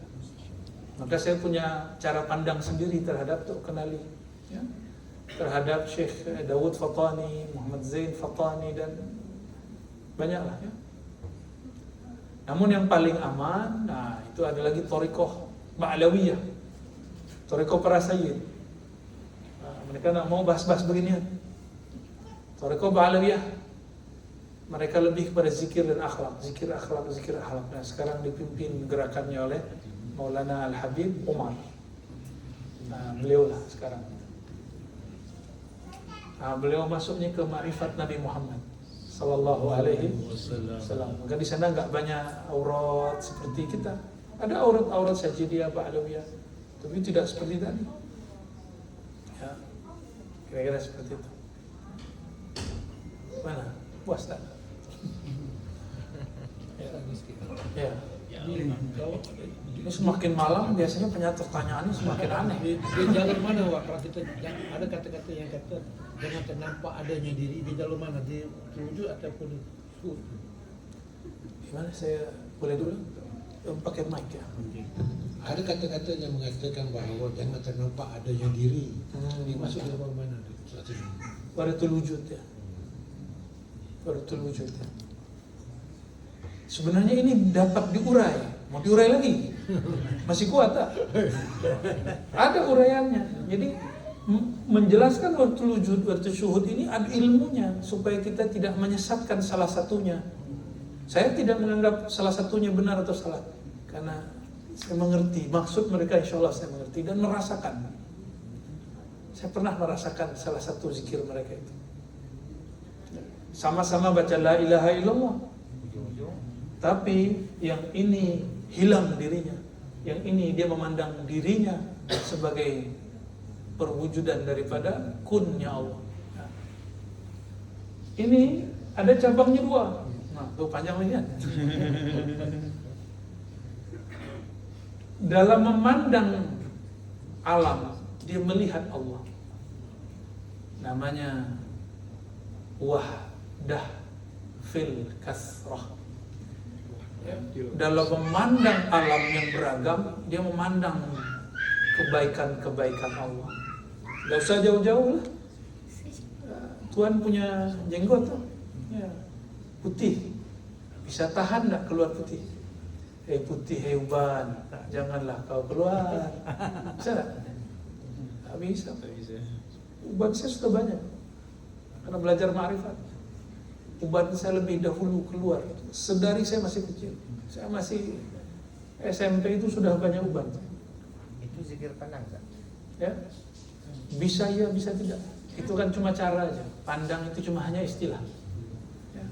Maka saya punya cara pandang sendiri terhadap Tok Kenali, ya, terhadap Syekh Dawud Fatani, Muhammad Zain Fatani dan banyaklah. Ya. Namun yang paling aman, nah itu ada lagi Thariqah Ba'lawiyah, Thariqah para sayyid. Nah, mereka nak mau bahas-bahas beginian. Thariqah Ba'lawiyah, mereka lebih kepada zikir dan akhlak, zikir akhlak. Nah, sekarang dipimpin gerakannya oleh Maulana Al-Habib Umar. Nah, beliau lah sekarang. Nah, beliau masuknya ke ma'rifat Nabi Muhammad sallallahu alaihi wasallam. Maka di sana enggak banyak aurat seperti kita. Ada aurat-aurat sajidiyah, ba'lawiyah, tapi tidak seperti tadi. Ya. Kira-kira seperti itu. Mana? Puas tak? Ya. Jadi kalau Ini semakin malam biasanya penyatur pertanyaan ini semakin aneh. di jalur mana Wak? Kalau kita ada kata-kata yang kata jangan ternampak adanya diri di jalur mana? Di wujud ataupun syuhud? Gimana saya boleh dulu? Pakai mic ya. Ada kata-kata yang mengatakan bahawa jangan ternampak adanya diri. Ini masuk di dalam mana? Saat ini. Waratul wujud ya. Waratul wujud ya. Sebenarnya ini dapat diurai. Mau diurai lagi? Masih kuat tak? Ada uraiannya. Jadi menjelaskan waratul wujud, waratul syuhud ini ada ilmunya supaya kita tidak menyesatkan salah satunya. Saya tidak menganggap salah satunya benar atau salah, karena saya mengerti maksud mereka. Insya Allah saya mengerti dan merasakan. Saya pernah merasakan salah satu zikir mereka itu. Sama-sama baca la ilaha illallah, tapi yang ini hilang dirinya, yang ini dia memandang dirinya sebagai perwujudan daripada kunnya Allah. Ini ada cabangnya dua. Nah, tuh panjang lagi kan? Dalam memandang alam, dia melihat Allah. Namanya wahdah fil kasrah. Dalam memandang alam yang beragam, dia memandang kebaikan-kebaikan Allah. Gak usah jauh-jauh lah. Tuhan punya jenggot tuh, ya, putih. Bisa tahan gak keluar putih? Hei putih, hei uban, janganlah kau keluar. Bisa gak? Gak bisa. Uban saya sudah banyak, karena belajar ma'rifat. Uban saya lebih dahulu keluar. Sedari saya masih kecil. Saya masih SMP itu sudah banyak uban. Itu zikir pandang tak? Ya, bisa ya, bisa tidak. Itu kan cuma cara aja. Pandang itu cuma hanya istilah. Ya.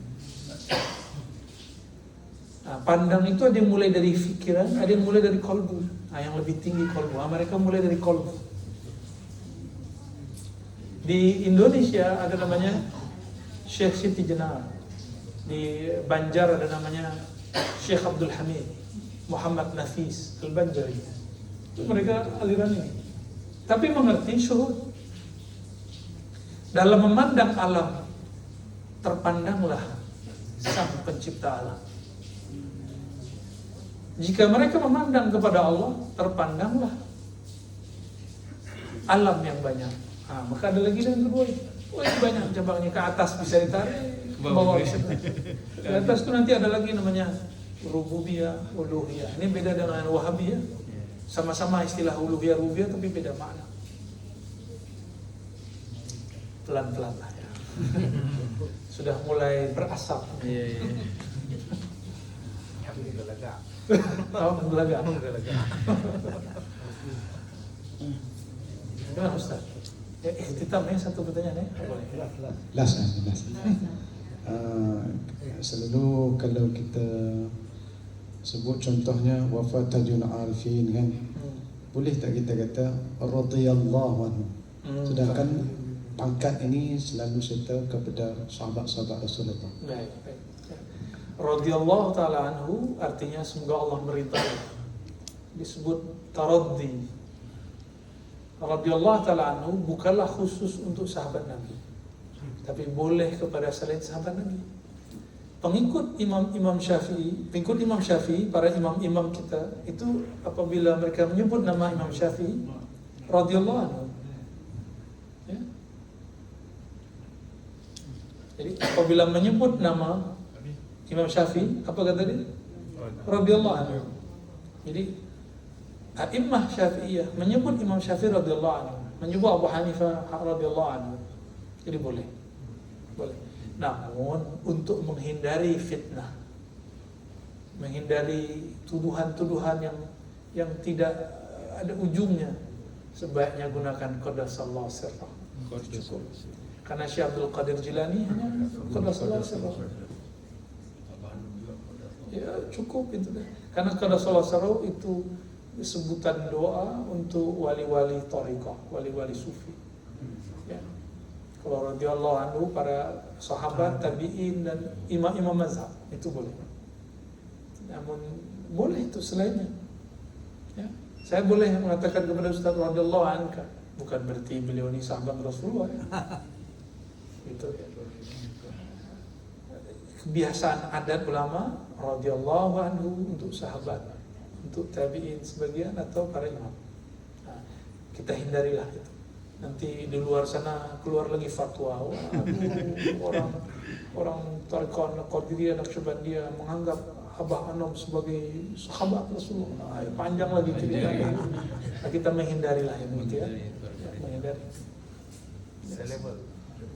Nah, pandang itu ada yang mulai dari pikiran, ada yang mulai dari kolbu. Nah, yang lebih tinggi kolbu. Nah, mereka mulai dari kolbu. Di Indonesia ada namanya Syekh Siti Jenar. Di Banjar ada namanya Syekh Abdul Hamid, Muhammad Nafis Al-Banjari. Itu mereka aliran ini. Tapi mengerti syuhud. Dalam memandang alam, terpandanglah Sang Pencipta alam. Jika mereka memandang kepada Allah, terpandanglah alam yang banyak. Nah, maka ada lagi yang kedua. Oh, ini banyak cabangnya, ke atas bisa ditarik, ke bawah bisa ditarik. Ke atas itu nanti ada lagi namanya rububiyah, uluhiyah. Ini beda dengan wahabiyah. Sama-sama istilah uluhiyah, rububiyah, tapi beda makna. Pelan-pelan lah ya. Sudah mulai berasap. Iya. Gelaga. Oh, gelaga. Gelaga. Gimana Ustaz? Ikhtitamnya satu pertanyaan ya? Boleh. Last. Selalu kalau kita sebut contohnya wafat Tajul Arifin kan, boleh tak kita kata radhiyallahu anhu? Sedangkan pangkat ini selalu serta kepada sahabat-sahabat Rasulullah. Baik. Radhiyallahu ta'ala anhu artinya semoga Allah meridai. Disebut taraddi. Radhiyallahu ta'ala anhu bukanlah khusus untuk sahabat Nabi, tapi boleh kepada selain sahabat Nabi. Pengikut Imam Syafi'i, para imam kita itu apabila mereka menyebut nama Imam Syafi'i radhiyallahu anhu, ya. Jadi apabila menyebut nama Imam Syafi'i, apa kata dia? Radhiyallahu anhu. Jadi A'immah Syafi'iyah menyebut Imam Syafi'i radhiyallahu anhu, menyebut Abu Hanifah radhiyallahu anhu. Jadi boleh. Namun untuk menghindari fitnah, menghindari tuduhan-tuduhan yang tidak ada ujungnya, sebaiknya gunakan qaddasallahu sirrah. Cukup. Karena Syekh Abdul Qadir Jilani hanya qaddasallahu sirrah. Ya cukup itu deh. Karena qaddasallahu sirrah itu sebutan doa untuk wali-wali thariqah, wali-wali sufi. Ya. Kalau radhiyallahu anhu para sahabat, tabi'in dan imam-imam mazhab itu boleh. Namun boleh itu selainnya. Ya. Saya boleh mengatakan kepada Ustaz radhiyallahu anka, bukan berarti beliau ini sahabat Rasulullah. Ya. Itu ya. Kebiasaan adat ulama radhiyallahu anhu untuk sahabat, untuk tabi'in sebagian atau para imam. Nah, kita hindarilah itu. Nanti di luar sana keluar lagi fatwa, orang Tariqah Qadiriyah Naqsyabandiyah menganggap Abah Anom sebagai sahabat Rasulullah. Panjang lagi ceritanya. Nah, kita menghindarilah yang itu ya. Menghindari. Selevel.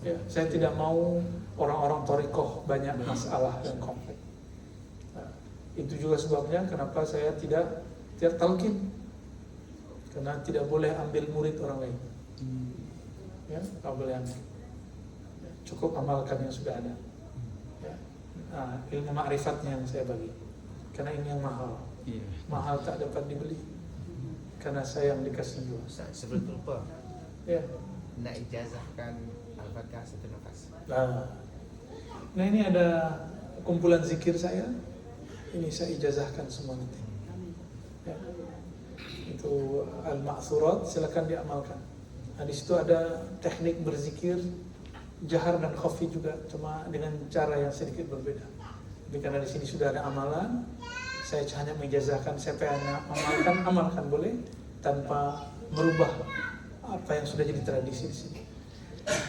Ya, saya tidak mau orang-orang Tariqah banyak masalah dan konflik. Nah, itu juga sebabnya kenapa saya tidak talqin. Karena tidak boleh ambil murid orang lain. Ya, tak boleh ambil. Ya, cukup amalkan yang sudah ada. Ya. Nah, ilmu ma'rifatnya yang saya bagi. Karena ini yang mahal. Mahal tak dapat dibeli. Karena saya yang dikasih dua. Sebelum lupa, Ya. nak ijazahkan Al-Fatihah satu nafas. Nah ini ada kumpulan zikir saya. Ini saya ijazahkan semua nanti. Ya. Itu al-ma'thurat, silakan diamalkan. Nah, di situ ada teknik berzikir jahar dan khafi juga, cuma dengan cara yang sedikit berbeda. Tapi karena di sini sudah ada amalan, saya hanya mengijazahkan. Siapa yang amalkan boleh tanpa merubah apa yang sudah jadi tradisi di sini.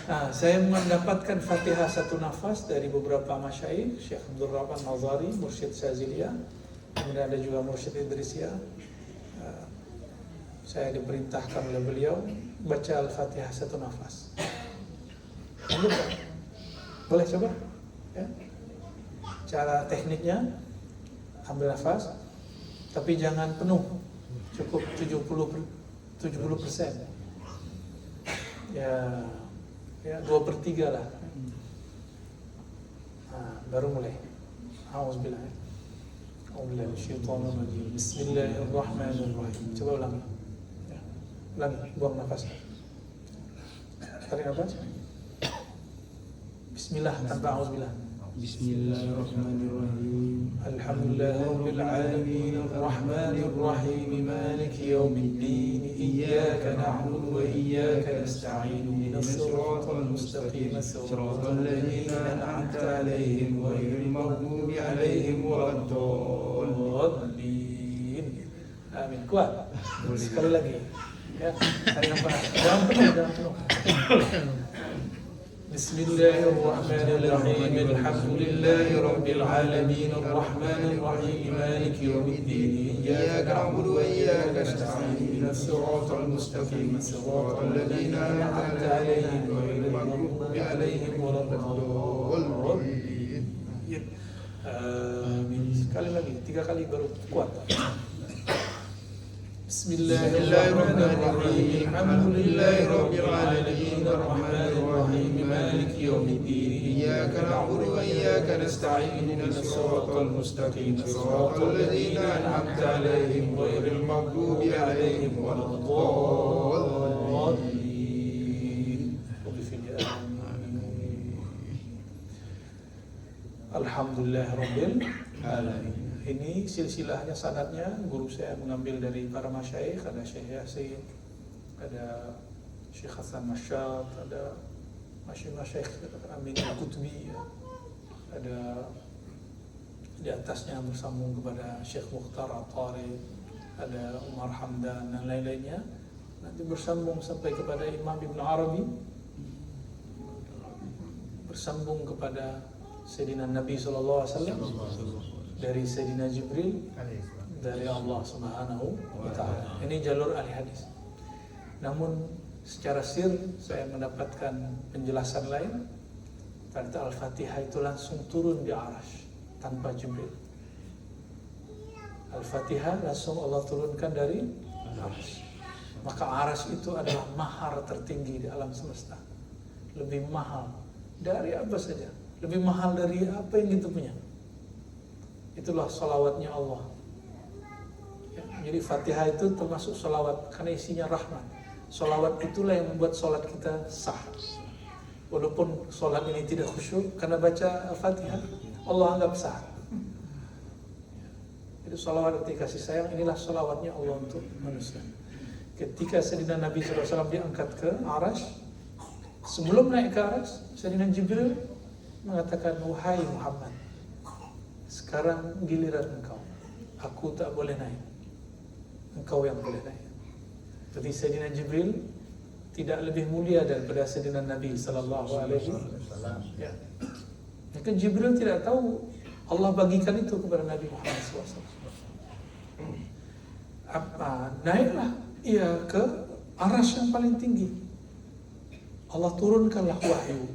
Nah, saya mendapatkan Fatihah satu nafas dari beberapa masyayikh, Syekh Abdul Rahman Nazari, Mursyid Saziliyah, kemudian ada juga Mursyid Idrisiyah. Saya diperintahkan oleh beliau baca Al-Fatihah satu nafas. Boleh coba? Ya. Cara tekniknya, ambil nafas, tapi jangan penuh, cukup 70%. Ya 2/3 lah. Nah, baru mulai. Auzubillah. Auzubillahi minasyaitonir rajim. Bismillahirrahmanirrahim. Coba ulangi. Ya. Ulangi, buang nafas. Tarik nafas. Bismillah tanpa auzubillah. Bismillahirrahmanirrahim. Alhamdulillahirabbil alamin arrahmanir rahim maliki yaumiddin iyyaka na'budu wa iyyaka nasta'in ihdinas siratal mustaqim siratal ladzina an'amta 'alaihim ghairil maghdubi 'alaihim waladdallin. Amin. Kuat. Sekali lagi. Ya, tarik nafas. Jangan penuh. Bismillahirrahmanirrahim. Alhamdulillahirabbil alamin arrahmanir rahim maliki yaumiddin iyyaka na'budu wa iyyaka nasta'in ihdinas siratal mustaqim siratal ladzina an'amta 'alaihim ghairil maghdubi 'alaihim waladdallin. Amin. Sekali lagi, 3 kali baru kuat. Bismillahirrahmanirrahim. Alhamdulillahirabbil alamin arrahmanir rahim maliki yaumiddin iyyaka na'budu wa iyyaka nasta'in ihdinas siratal mustaqim siratal ladzina an'amta 'alaihim ghairil maghdubi 'alaihim waladdallin. Alhamdulillahirabbil alamin. Ini silsilahnya, sanadnya guru saya mengambil dari para masyayikh. Ada Syekh Yasin, ada Syekh Hasan Masyad, ada masyayikh Amin Al-Qutbi, ada di atasnya bersambung kepada Syekh Mukhtar At-Tari, ada Umar Hamdan dan lain-lainnya. Nanti bersambung sampai kepada Imam Ibn Arabi, bersambung kepada Sayyidina Nabi SAW, dari Sayyidina Jibril, dari Allah Subhanahu wa Ta'ala. Ini jalur ahli hadis. Namun secara sir saya mendapatkan penjelasan lain. Kata Al-Fatihah itu langsung turun di Arash tanpa Jibril. Al-Fatihah langsung Allah turunkan dari Arash. Maka Arash itu adalah mahar tertinggi di alam semesta. Lebih mahal dari apa saja. Lebih mahal dari apa yang kita punya. Itulah salawatnya Allah. Ya, jadi Fatihah itu termasuk salawat karena isinya rahmat. Salawat itulah yang membuat salat kita sah. walaupun sholat ini tidak khusyuk karena baca Al-Fatihah, Allah anggap sah. Itu salawat arti kasih sayang, inilah salawatnya Allah untuk manusia. Ketika Sayyidina Nabi SAW diangkat ke Arash, sebelum naik ke Arash, Sayyidina Jibril mengatakan, wahai Muhammad, sekarang giliran engkau, aku tak boleh naik, engkau yang boleh naik. Jadi Sayyidina Jibril tidak lebih mulia daripada Sayyidina Nabi Sallallahu Alaihi Wasallam. Ya. Maka Jibril tidak tahu Allah bagikan itu kepada Nabi Muhammad SAW. Naiklah ia ke Arash yang paling tinggi. Allah turunkanlah wahyu.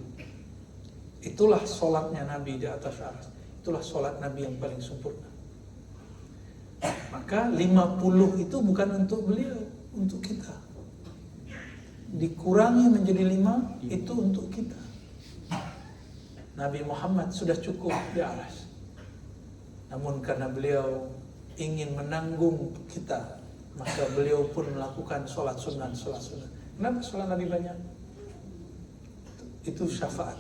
Itulah solatnya Nabi di atas Arash. Itulah solat Nabi yang paling sempurna. Maka 50 itu bukan untuk beliau, untuk kita. Dikurangi menjadi 5 itu untuk kita. Nabi Muhammad sudah cukup di Arash. Namun karena beliau ingin menanggung kita, maka beliau pun melakukan sholat sunat. Kenapa sholat Nabi banyak? Itu syafaat.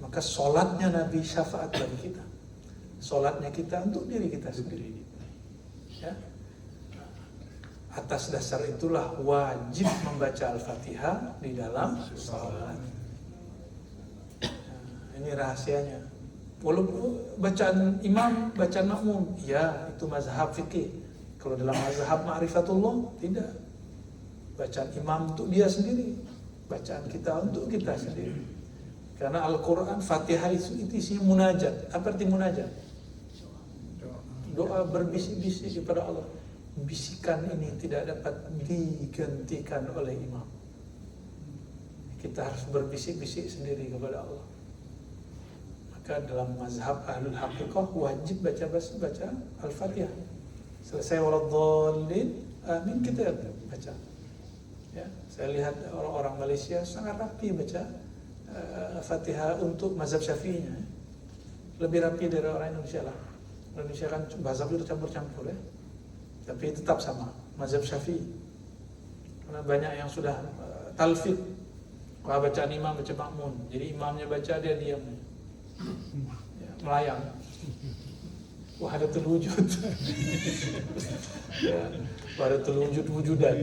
Maka sholatnya Nabi syafaat bagi kita. Sholatnya kita untuk diri kita sendiri. Ya. Atas dasar itulah wajib membaca Al-Fatihah di dalam sholat. Ini rahasianya. Walaupun bacaan imam, bacaan makmum, ya itu mazhab fikih. Kalau dalam mazhab ma'rifatullah, tidak. Bacaan imam untuk dia sendiri, bacaan kita untuk kita sendiri. Karena Al-Quran, Fatihah itu isinya munajat. Apa arti munajat? Doa berbisik-bisik kepada Allah. Bisikan ini tidak dapat digantikan oleh imam. Kita harus berbisik-bisik sendiri kepada Allah. Maka dalam mazhab Ahlul Haqiqah wajib baca Al-Fatihah. Selesai waladhdallin, amin, kita baca. Ya, saya lihat orang-orang Malaysia sangat rapi baca Fatihah untuk mazhab Syafi'inya. Lebih rapi dari orang Indonesia lah. Indonesia kan mazhab itu campur-campur ya. Tapi tetap sama, mazhab Syafi'i. Karena banyak yang sudah talfid. Wah, bacaan imam baca makmun. Jadi imamnya baca, dia diam. Ya, melayang. Wahdatul wujud. Ya, wahdatul wujudan.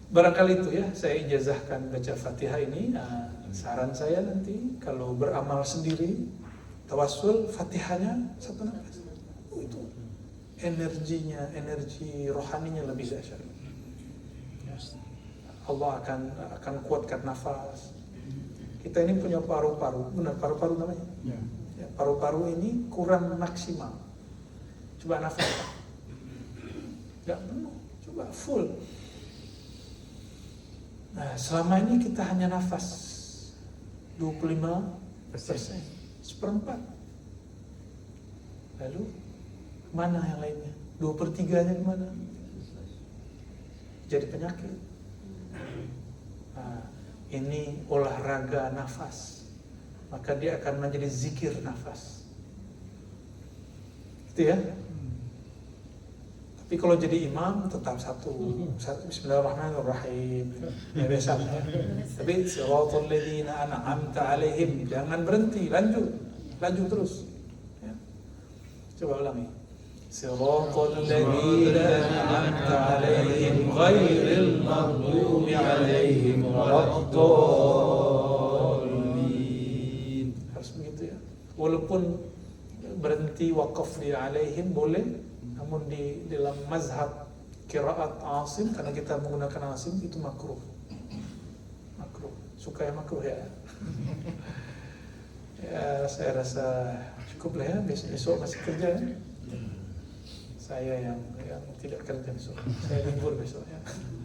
Barangkali itu ya, saya ijazahkan baca Fatihah ini. Saran saya nanti kalau beramal sendiri, tawassul Fatihahnya satu nafas. Itu energinya, energi rohaninya lebih dahsyat. Ya. Allah akan kuatkan nafas. Kita ini punya paru-paru, benar paru-paru namanya. Ya, paru-paru ini kurang maksimal. Coba nafas, nggak penuh, coba full. Nah, selama ini kita hanya nafas 25%, seperempat. Lalu mana yang lainnya? 2/3-nya kemana? Jadi penyakit. Nah, ini olahraga nafas, maka dia akan menjadi zikir nafas. Gitu ya. Tapi kalau jadi imam tetap satu Bismillahirrahmanirrahim. Ya biasa ya. Tapi siratal ladzina an'amta 'alaihim, jangan berhenti, lanjut terus. Ya. Coba ulangi. Siratal ladzina an'amta 'alaihim ghairil maghdubi 'alaihim waladdallin. Harus begitu ya. Walaupun berhenti wakaf di 'alaihim boleh, namun di dalam mazhab qiraat Asim, karena kita menggunakan Asim, itu makruh. Suka yang makruh ya. Ya, saya rasa cukup lah ya. Besok masih kerja ya. Saya yang tidak kerja besok. Saya libur besok ya.